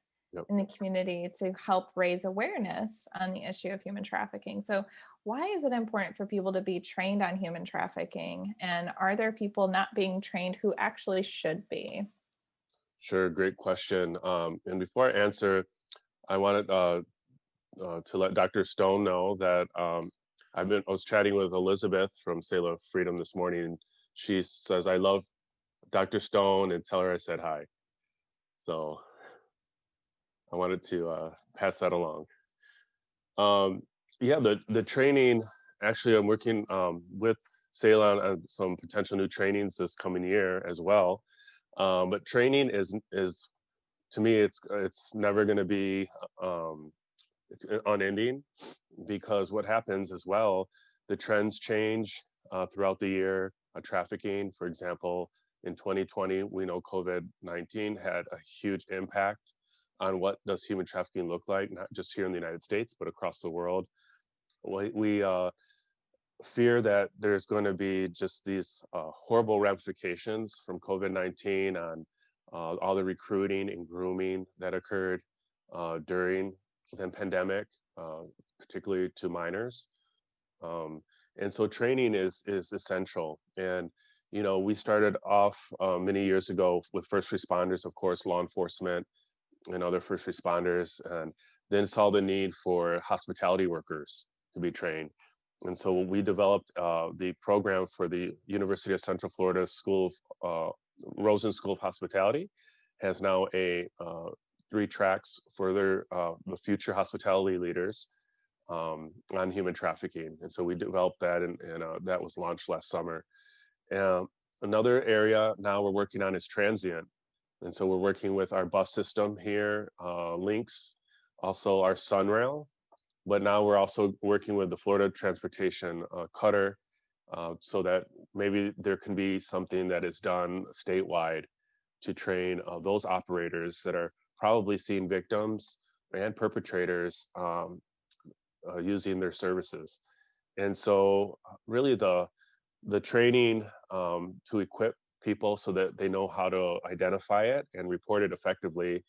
in the community to help raise awareness on the issue of human trafficking. So why is it important for people to be trained on human trafficking? And are there people not being trained who actually should be? Sure, great question. And before I answer, I wanted to let Dr. Stone know that I was chatting with Elizabeth from Selah Freedom this morning, and she says, I love Dr. Stone, and tell her I said hi. So I wanted to pass that along. Yeah, the training, actually I'm working with Selah on some potential new trainings this coming year as well. But training is to me, it's never going to be it's unending, because what happens as well, the trends change throughout the year. Trafficking, for example, in 2020, we know COVID-19 had a huge impact on what does human trafficking look like, not just here in the United States, but across the world. We fear that there's going to be just these horrible ramifications from COVID-19 on all the recruiting and grooming that occurred during the pandemic, particularly to minors. And so training is essential. And, we started off many years ago with first responders, of course, law enforcement and other first responders, and then saw the need for hospitality workers to be trained. And so we developed the program for the University of Central Florida School of Rosen School of Hospitality, has now 3 tracks for the future hospitality leaders on human trafficking. And so we developed that, and that was launched last summer. Another area now we're working on is transient. And so we're working with our bus system here, Lynx, also our Sunrail, but now we're also working with the Florida Transportation Cutter, so that maybe there can be something that is done statewide to train those operators that are probably seeing victims and perpetrators using their services. And so really the training to equip people so that they know how to identify it and report it effectively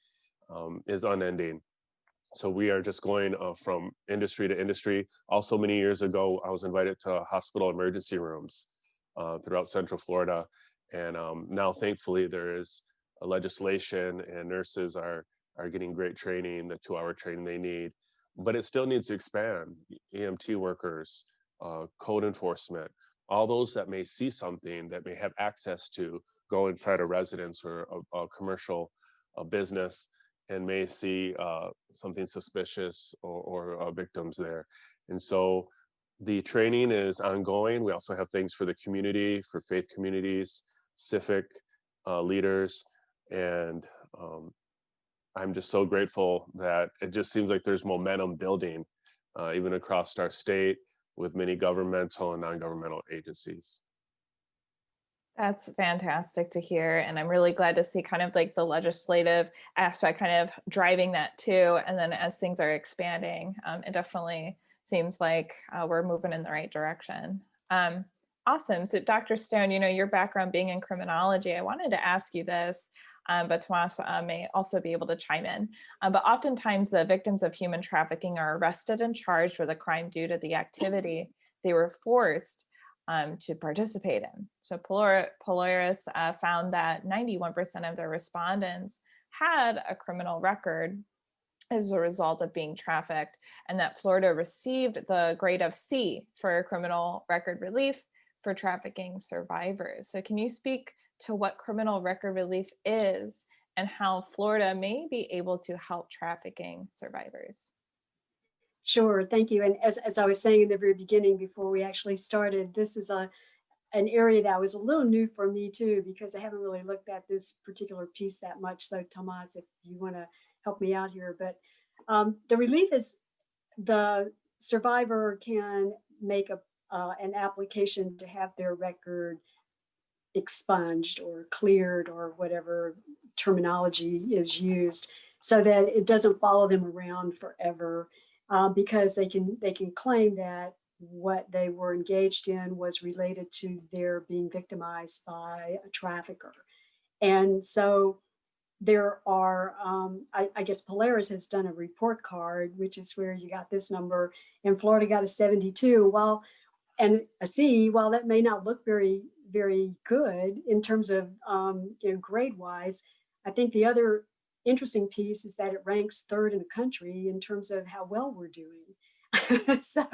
is unending. So we are just going from industry to industry. Also, many years ago, I was invited to hospital emergency rooms throughout Central Florida. And now, thankfully, there is a legislation and nurses are getting great training, the 2-hour training they need. But it still needs to expand. EMT workers, code enforcement, all those that may see something, that may have access to go inside a residence or a commercial business and may see something suspicious or victims there. And so the training is ongoing. We also have things for the community, for faith communities, civic leaders. And I'm just so grateful that it just seems like there's momentum building even across our state with many governmental and non-governmental agencies. That's fantastic to hear. And I'm really glad to see kind of like the legislative aspect kind of driving that too. And then as things are expanding, it definitely seems like we're moving in the right direction. Awesome. So Dr. Stone, you know, your background being in criminology, I wanted to ask you this, but Tomas may also be able to chime in. But oftentimes the victims of human trafficking are arrested and charged with a crime due to the activity they were forced to participate in. So Polaris found that 91% of their respondents had a criminal record as a result of being trafficked, and that Florida received the grade of C for criminal record relief for trafficking survivors. So can you speak to what criminal record relief is and how Florida may be able to help trafficking survivors? Sure, thank you. And as I was saying in the very beginning, before we actually started, this is an area that was a little new for me too, because I haven't really looked at this particular piece that much. So Tomas, if you want to help me out here, but the relief is the survivor can make an application to have their record expunged or cleared or whatever terminology is used, so that it doesn't follow them around forever. Because they can claim that what they were engaged in was related to their being victimized by a trafficker. And so there are, I guess Polaris has done a report card, which is where you got this number, and Florida got a 72. And a C, while that may not look very, very good in terms of grade wise, I think the other interesting piece is that it ranks third in the country in terms of how well we're doing. So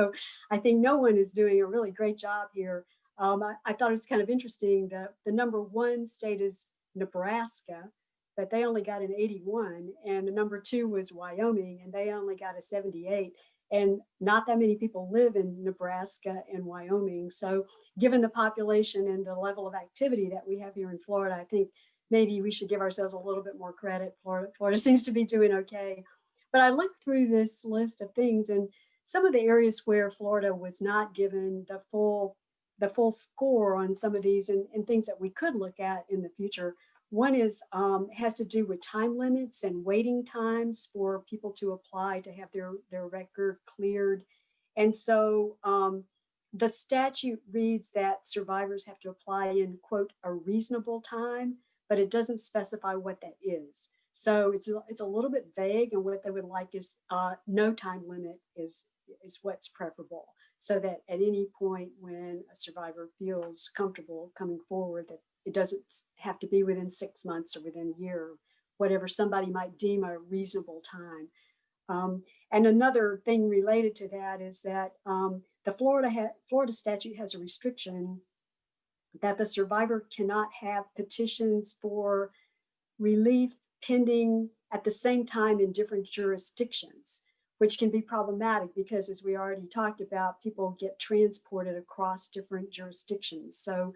I think no one is doing a really great job here. I thought it was kind of interesting that the number one state is Nebraska, but they only got an 81, and the number two was Wyoming, and they only got a 78. And not that many people live in Nebraska and Wyoming. So given the population and the level of activity that we have here in Florida, I think maybe we should give ourselves a little bit more credit. Florida seems to be doing okay. But I looked through this list of things, and some of the areas where Florida was not given the full score on some of these and things that we could look at in the future. One is has to do with time limits and waiting times for people to apply to have their record cleared. And so the statute reads that survivors have to apply in, quote, a reasonable time, but it doesn't specify what that is. So it's a little bit vague, and what they would like is no time limit is what's preferable, so that at any point when a survivor feels comfortable coming forward, that it doesn't have to be within 6 months or within a year, whatever somebody might deem a reasonable time. And another thing related to that is that the Florida statute has a restriction that the survivor cannot have petitions for relief pending at the same time in different jurisdictions, which can be problematic because, as we already talked about, people get transported across different jurisdictions. So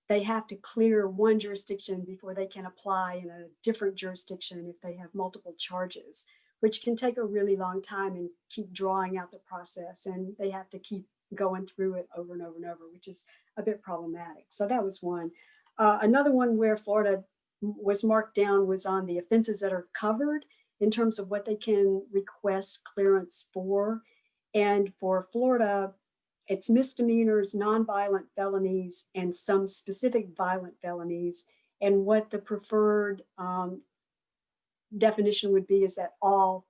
they have to clear one jurisdiction before they can apply in a different jurisdiction if they have multiple charges, which can take a really long time and keep drawing out the process. And they have to keep going through it over and over and over, which is a bit problematic. So that was one. Another one where Florida was marked down was on the offenses that are covered in terms of what they can request clearance for. And for Florida, it's misdemeanors, nonviolent felonies, and some specific violent felonies. And what the preferred definition would be is that all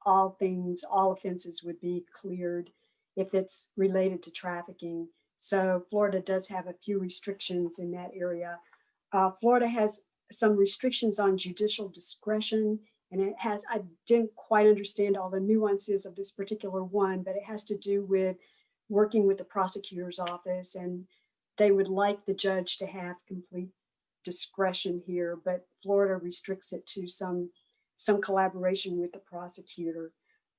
offenses would be cleared if it's related to trafficking. So Florida does have a few restrictions in that area. Florida has some restrictions on judicial discretion, and it has, I didn't quite understand all the nuances of this particular one, but it has to do with working with the prosecutor's office, and they would like the judge to have complete discretion here, but Florida restricts it to some collaboration with the prosecutor.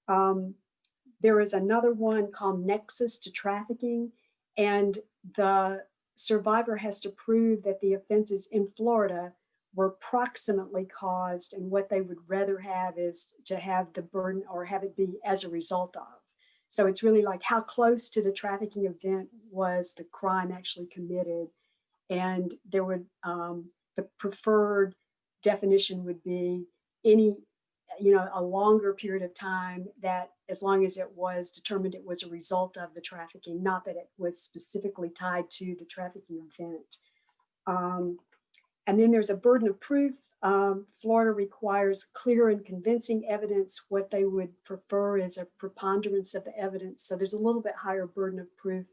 There is another one called Nexus to Trafficking, and the survivor has to prove that the offenses in Florida were proximately caused, and what they would rather have is to have the burden or have it be as a result of. So it's really like how close to the trafficking event was the crime actually committed. And there would, the preferred definition would be any, a longer period of time, that as long as it was determined it was a result of the trafficking, not that it was specifically tied to the trafficking event. And then there's a burden of proof. Florida requires clear and convincing evidence. What they would prefer is a preponderance of the evidence. So there's a little bit higher burden of proof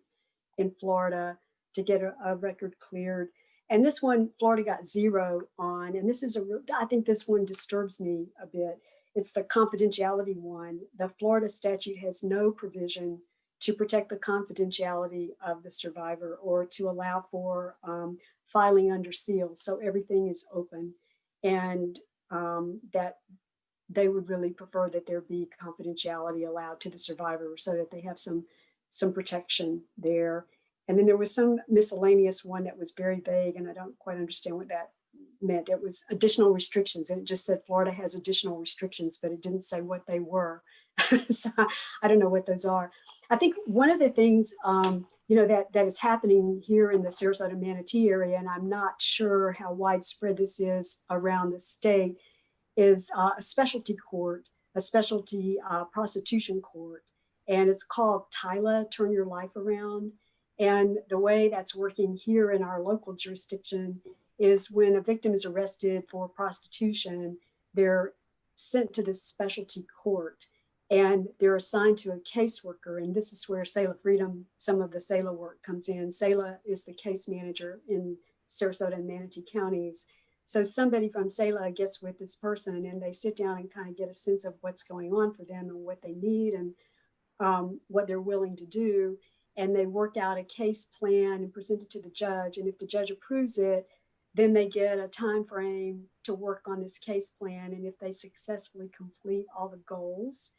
in Florida to get a record cleared. And this one, Florida got 0 on, and this is I think this one disturbs me a bit. It's the confidentiality one. The Florida statute has no provision to protect the confidentiality of the survivor or to allow for filing under seal. So everything is open, and that they would really prefer that there be confidentiality allowed to the survivor so that they have some protection there. And then there was some miscellaneous one that was very vague, and I don't quite understand what that meant. It was additional restrictions, and it just said Florida has additional restrictions, but it didn't say what they were. So I don't know what those are. I think one of the things, that is happening here in the Sarasota-Manatee area, and I'm not sure how widespread this is around the state, is a specialty court, a specialty prostitution court, and it's called TILA, Turn Your Life Around. And the way that's working here in our local jurisdiction is when a victim is arrested for prostitution, they're sent to this specialty court and they're assigned to a caseworker. And this is where Selah Freedom, some of the Selah work comes in. Selah is the case manager in Sarasota and Manatee counties. So somebody from Selah gets with this person and they sit down and kind of get a sense of what's going on for them and what they need and what they're willing to do. And they work out a case plan and present it to the judge. And if the judge approves it, then they get a time frame to work on this case plan. And if they successfully complete all the goals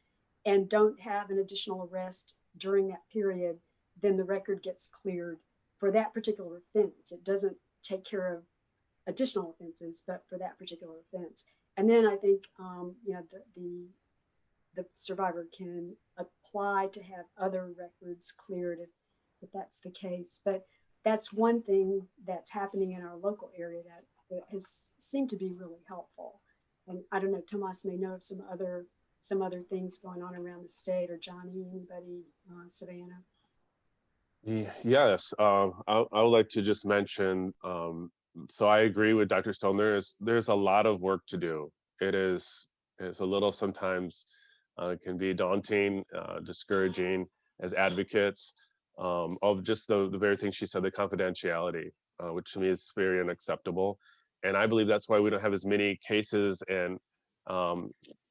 and don't have an additional arrest during that period, then the record gets cleared for that particular offense. It doesn't take care of additional offenses, but for that particular offense. And then I think the survivor can apply to have other records cleared if that's the case. But that's one thing that's happening in our local area that has seemed to be really helpful. And I don't know, Tomas may know of some other things going on around the state, or Johnnie, anybody, Savannah? Yes, I would like to just mention, so I agree with Dr. Stone. There's a lot of work to do. It's a little sometimes can be daunting, discouraging as advocates of just the very thing she said, the confidentiality, which to me is very unacceptable. And I believe that's why we don't have as many cases and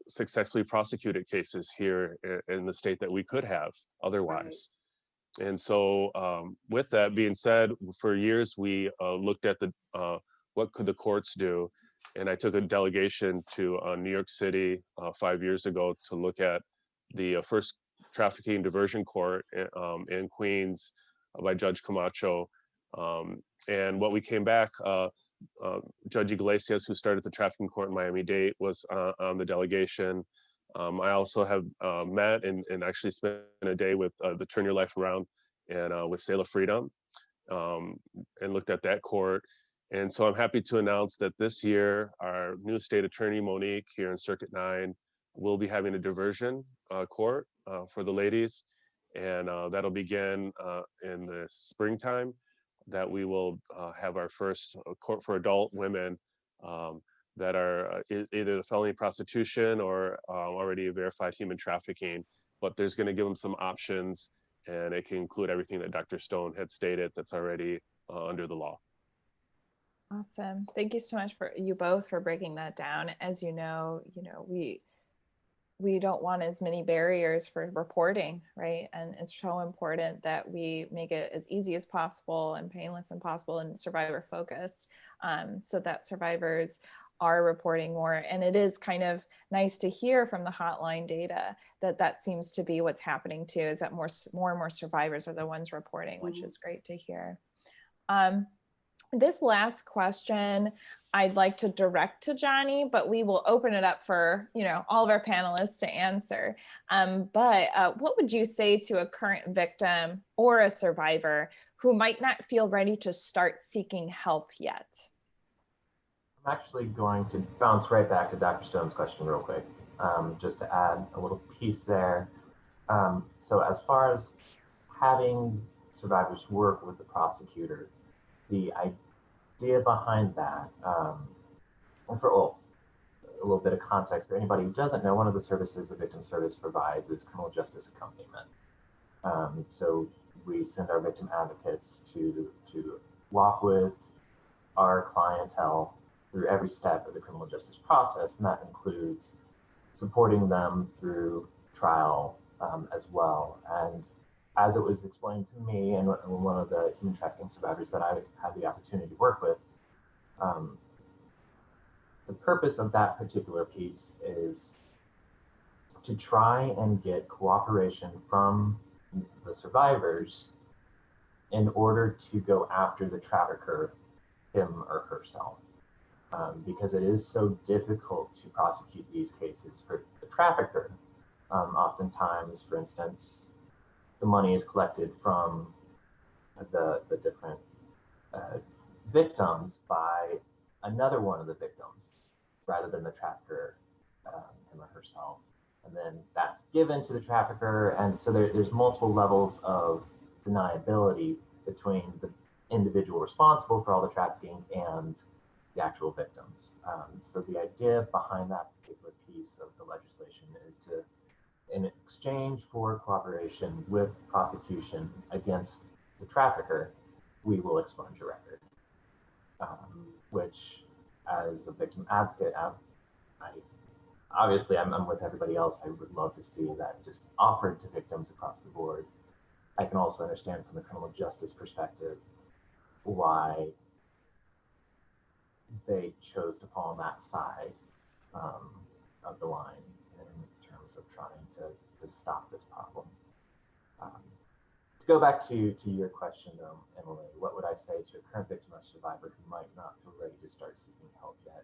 successfully prosecuted cases here in the state that we could have otherwise. Right. And so with that being said, for years we looked at what could the courts do. And I took a delegation to New York City 5 years ago to look at the first trafficking diversion court in Queens by Judge Camacho. And what we came back, Judge Iglesias, who started the trafficking court in Miami-Dade, was on the delegation. I also have met and actually spent a day with the Turn Your Life Around and with Selah Freedom and looked at that court. And so I'm happy to announce that this year, our new state attorney, Monique, here in Circuit 9, will be having a diversion court for the ladies. And that'll begin in the springtime, that we will have our first court for adult women that are either felony prostitution or already verified human trafficking, but there's going to give them some options, and it can include everything that Dr. Stone had stated that's already under the law. Awesome. Thank you so much for you both for breaking that down. As you know, we don't want as many barriers for reporting, right? And it's so important that we make it as easy as possible and painless as possible and survivor focused, so that survivors are reporting more. And it is kind of nice to hear from the hotline data that seems to be what's happening too, is that more and more survivors are the ones reporting, which is great to hear. This last question I'd like to direct to Johnnie, but we will open it up for all of our panelists to answer. But what would you say to a current victim or a survivor who might not feel ready to start seeking help yet? I'm actually going to bounce right back to Dr. Stone's question real quick, just to add a little piece there. So as far as having survivors work with the prosecutor, the idea behind that, and for a little bit of context for anybody who doesn't know, one of the services the victim service provides is criminal justice accompaniment. So we send our victim advocates to walk with our clientele through every step of the criminal justice process, and that includes supporting them through trial as well. And as it was explained to me and one of the human trafficking survivors that I had the opportunity to work with, the purpose of that particular piece is to try and get cooperation from the survivors in order to go after the trafficker, him or herself. Because it is so difficult to prosecute these cases for the trafficker. Oftentimes, for instance, the money is collected from the different victims by another one of the victims rather than the trafficker, him or herself. And then that's given to the trafficker. And so there's multiple levels of deniability between the individual responsible for all the trafficking and the actual victims. So the idea behind that particular piece of the legislation is to, in exchange for cooperation with prosecution against the trafficker, we will expunge a record. Which, as a victim advocate, obviously I'm with everybody else. I would love to see that just offered to victims across the board. I can also understand from the criminal justice perspective why they chose to fall on that side of the line in terms of trying to stop this problem. To go back to your question though, Emily, what would I say to a current victim or survivor who might not feel ready to start seeking help yet?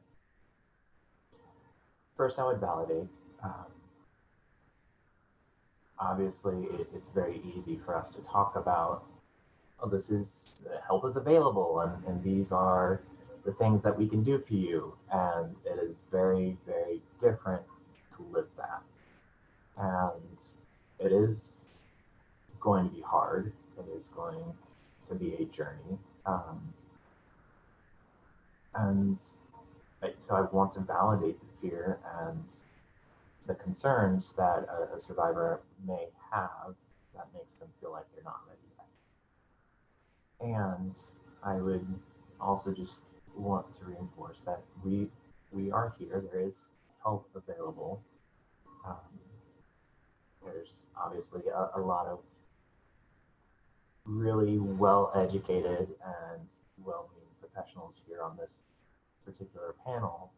First, I would validate. Obviously, it's very easy for us to talk about, oh, this is, help is available, and these are the things that we can do for you. And it is very, very different to live that. And it is going to be hard. It is going to be a journey. And so I want to validate the fear and the concerns that a survivor may have that makes them feel like they're not ready yet. And I would also just want to reinforce that we are here. There is help available. There's obviously a lot of really well-educated and well-meaning professionals here on this particular panel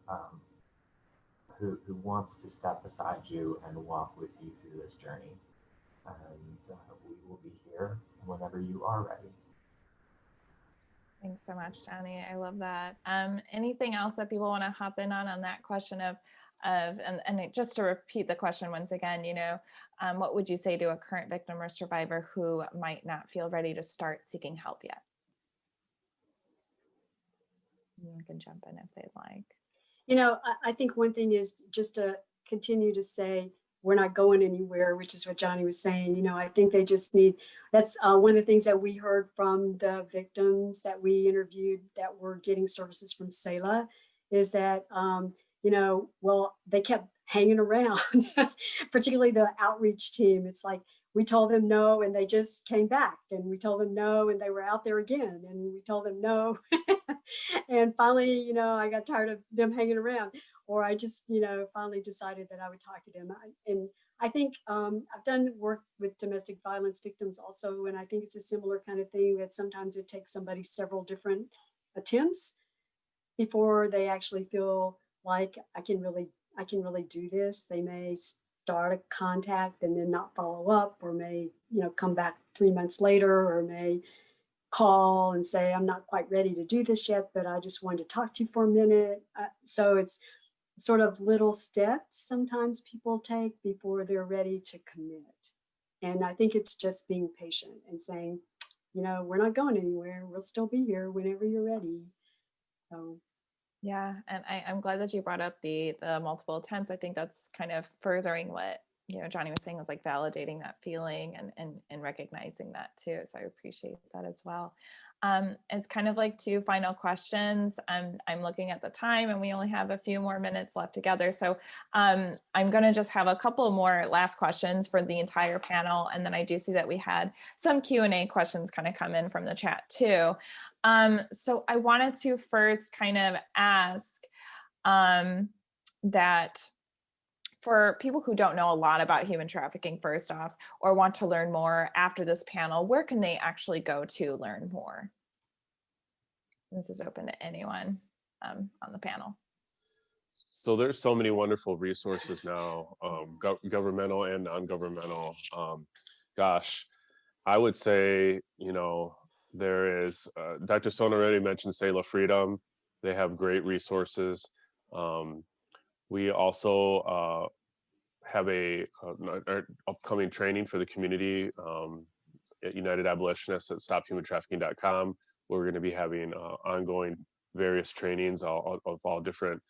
who wants to step beside you and walk with you through this journey. And we will be here whenever you are ready. Thanks so much, Johnnie. I love that. Anything else that people want to hop in on that question and just to repeat the question once again, what would you say to a current victim or survivor who might not feel ready to start seeking help yet? You can jump in if they'd like. I think one thing is just to continue to say, we're not going anywhere, which is what Johnnie was saying. I think they just need, that's one of the things that we heard from the victims that we interviewed that were getting services from Selah, is that, well, they kept hanging around, particularly the outreach team. It's like, we told them no and they just came back, and we told them no and they were out there again, and we told them no. And finally, I got tired of them hanging around, or I just, finally decided that I would talk to them. And I think I've done work with domestic violence victims also, and I think it's a similar kind of thing, that sometimes it takes somebody several different attempts before they actually feel like I can really do this. They may start a contact and then not follow up, or may, come back 3 months later, or may call and say, I'm not quite ready to do this yet, but I just wanted to talk to you for a minute. So it's sort of little steps sometimes people take before they're ready to commit. And I think it's just being patient and saying, we're not going anywhere. We'll still be here whenever you're ready. So. Yeah, and I'm glad that you brought up the multiple attempts. I think that's kind of furthering what Johnnie was saying, was like validating that feeling and recognizing that too. So I appreciate that as well. It's kind of like 2 final questions. I'm looking at the time and we only have a few more minutes left together. So I'm going to just have a couple more last questions for the entire panel. And then I do see that we had some Q&A questions kind of come in from the chat too. So I wanted to first kind of ask that for people who don't know a lot about human trafficking, first off, or want to learn more after this panel, where can they actually go to learn more? This is open to anyone on the panel. So there's so many wonderful resources now, governmental and non-governmental. Gosh, I would say, there is, Dr. Stone already mentioned Selah Freedom. They have great resources. We also have our upcoming training for the community at United Abolitionists at stophumantrafficking.com, where we're going to be having ongoing various trainings of all different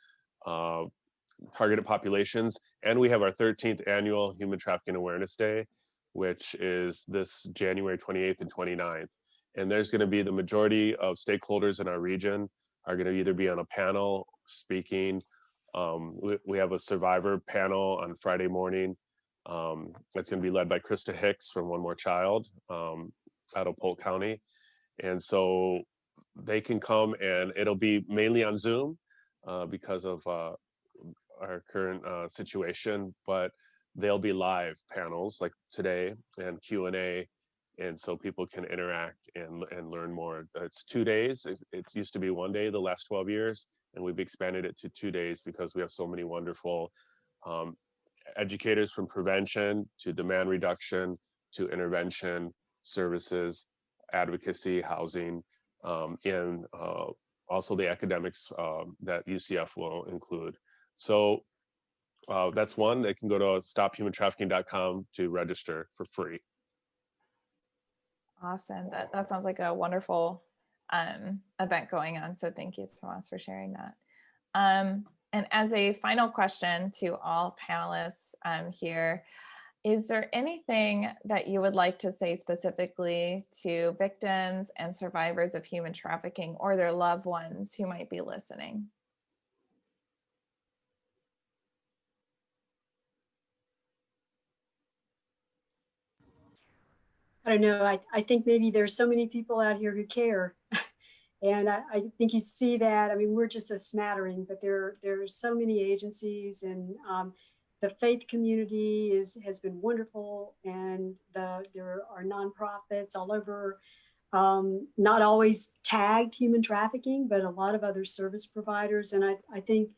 targeted populations. And we have our 13th annual Human Trafficking Awareness Day, which is this January 28th and 29th. And there's going to be the majority of stakeholders in our region are going to either be on a panel speaking. We have a survivor panel on Friday morning. That's going to be led by Krista Hicks from One More Child out of Polk County. And so they can come, and it'll be mainly on Zoom because of our current situation, but they'll be live panels like today and Q&A. And so people can interact and learn more. It's 2 days. It used to be 1 day the last 12 years. And we've expanded it to 2 days because we have so many wonderful educators, from prevention to demand reduction to intervention services, advocacy, housing, and also the academics that UCF will include. So that's one. They can go to stophumantrafficking.com to register for free. Awesome. That sounds like a wonderful event going on. So thank you, Tomas, for sharing that. And as a final question to all panelists here, is there anything that you would like to say specifically to victims and survivors of human trafficking or their loved ones who might be listening? I don't know. I think maybe there's so many people out here who care. And I think you see that. I mean, we're just a smattering, but there are so many agencies, and the faith community has been wonderful. And there are nonprofits all over, not always tagged human trafficking, but a lot of other service providers. And I think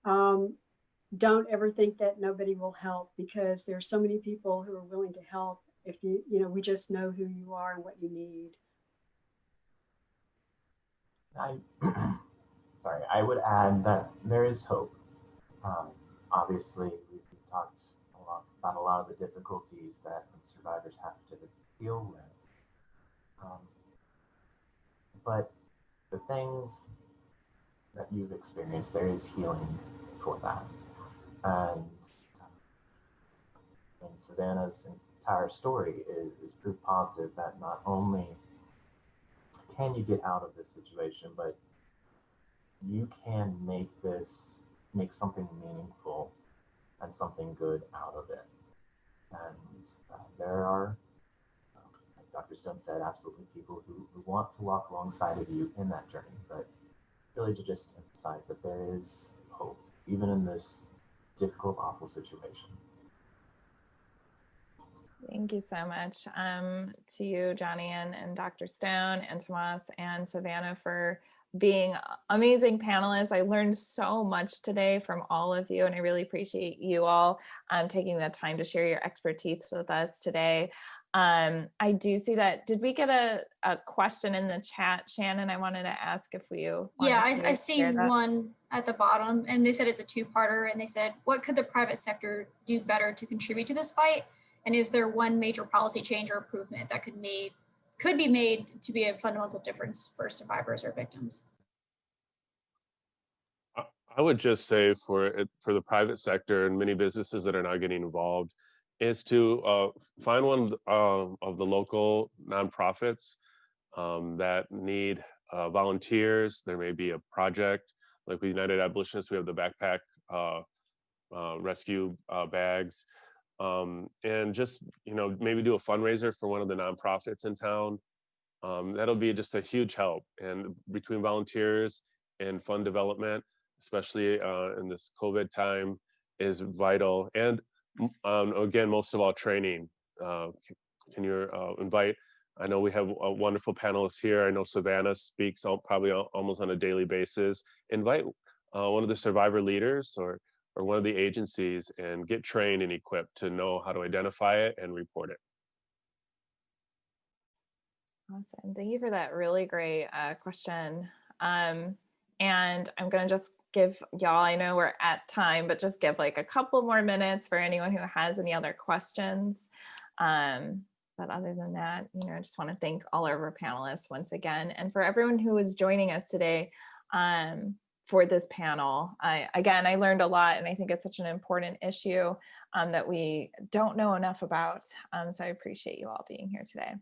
don't ever think that nobody will help, because there are so many people who are willing to help. If we just know who you are and what you need. I would add that there is hope. Obviously, we've talked a lot about a lot of the difficulties that survivors have to deal with. But the things that you've experienced, there is healing for that. And Savannah's entire story is proof positive that not only can you get out of this situation, but you can make something meaningful and something good out of it. And there are, like Dr. Stone said, absolutely people who want to walk alongside of you in that journey, but really to just emphasize that there is hope, even in this difficult, awful situation. Thank you so much to you, Johnnie, and Dr. Stone, and Tomas, and Savannah for being amazing panelists. I learned so much today from all of you, and I really appreciate you all taking the time to share your expertise with us today. I do see that, did we get a question in the chat, Shannon? I wanted to ask if you I see one at the bottom, and they said it's a two-parter, and they said, what could the private sector do better to contribute to this fight? And is there one major policy change or improvement that could be made to be a fundamental difference for survivors or victims? I would just say for the private sector and many businesses that are now getting involved is to find one of the local nonprofits that need volunteers. There may be a project like with United Abolitionists. We have the backpack rescue bags, and just maybe do a fundraiser for one of the nonprofits in town. That'll be just a huge help. And between volunteers and fund development, especially in this COVID time, is vital. And again, most of all, training. Can you invite? I know we have wonderful panelists here. I know Savannah speaks probably almost on a daily basis. Invite one of the survivor leaders or one of the agencies and get trained and equipped to know how to identify it and report it. Awesome. Thank you for that really great question. And I'm going to just give y'all, I know we're at time, but just give like a couple more minutes for anyone who has any other questions. But other than that, I just want to thank all of our panelists once again, and for everyone who is joining us today for this panel. I learned a lot, and I think it's such an important issue that we don't know enough about. So I appreciate you all being here today.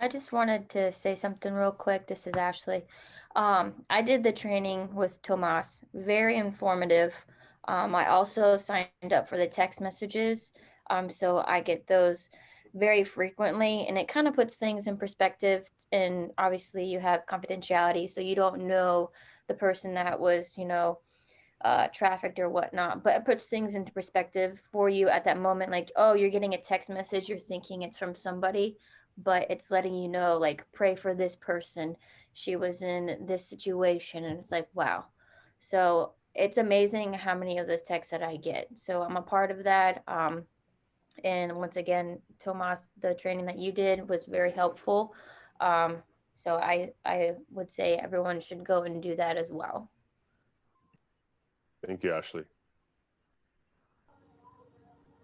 I just wanted to say something real quick. This is Ashley. I did the training with Tomas, very informative. I also signed up for the text messages, so I get those very frequently, and it kind of puts things in perspective. And obviously you have confidentiality, so you don't know the person that was, trafficked or whatnot, but it puts things into perspective for you at that moment. Like, oh, you're getting a text message, you're thinking it's from somebody, but it's letting you know, like, pray for this person. She was in this situation. And it's like, wow. So it's amazing how many of those texts that I get. So I'm a part of that. And once again, Tomas, the training that you did was very helpful. So I would say everyone should go and do that as well. Thank you, Ashley.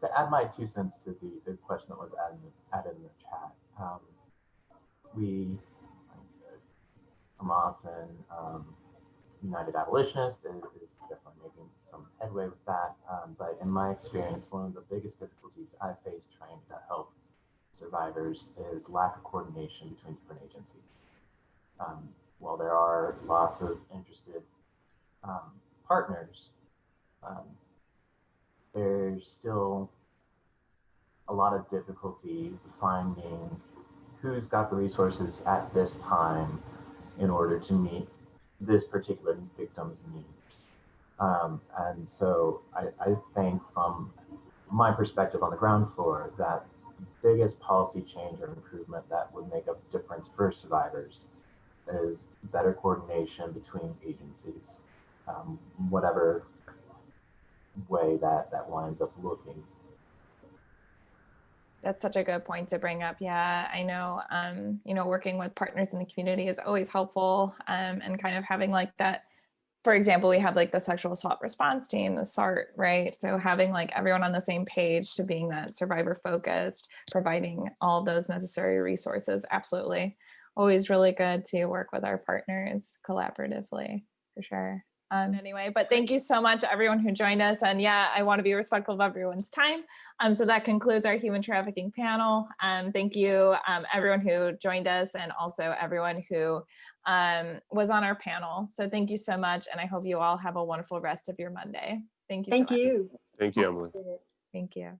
To add my 2 cents to the question that was added in the chat, Tomas and United Abolitionists is definitely making some headway with that. But in my experience, one of the biggest difficulties I faced trying to help survivors is lack of coordination between different agencies. While there are lots of interested partners, there's still a lot of difficulty finding who's got the resources at this time in order to meet this particular victim's needs. And so I think from my perspective on the ground floor, that the biggest policy change or improvement that would make a difference for survivors is better coordination between agencies, whatever way that winds up looking. That's such a good point to bring up. Yeah, I know, working with partners in the community is always helpful, and kind of having like that, for example, we have like the sexual assault response team, the SART, right? So having like everyone on the same page to being that survivor focused, providing all of those necessary resources. Absolutely. Always really good to work with our partners collaboratively, for sure. Anyway, but thank you so much, everyone who joined us. And yeah, I want to be respectful of everyone's time. So that concludes our human trafficking panel. Thank you, everyone who joined us, and also everyone who was on our panel. So thank you so much. And I hope you all have a wonderful rest of your Monday. Thank you. Thank so much. you. Thank you, Emily. Thank you.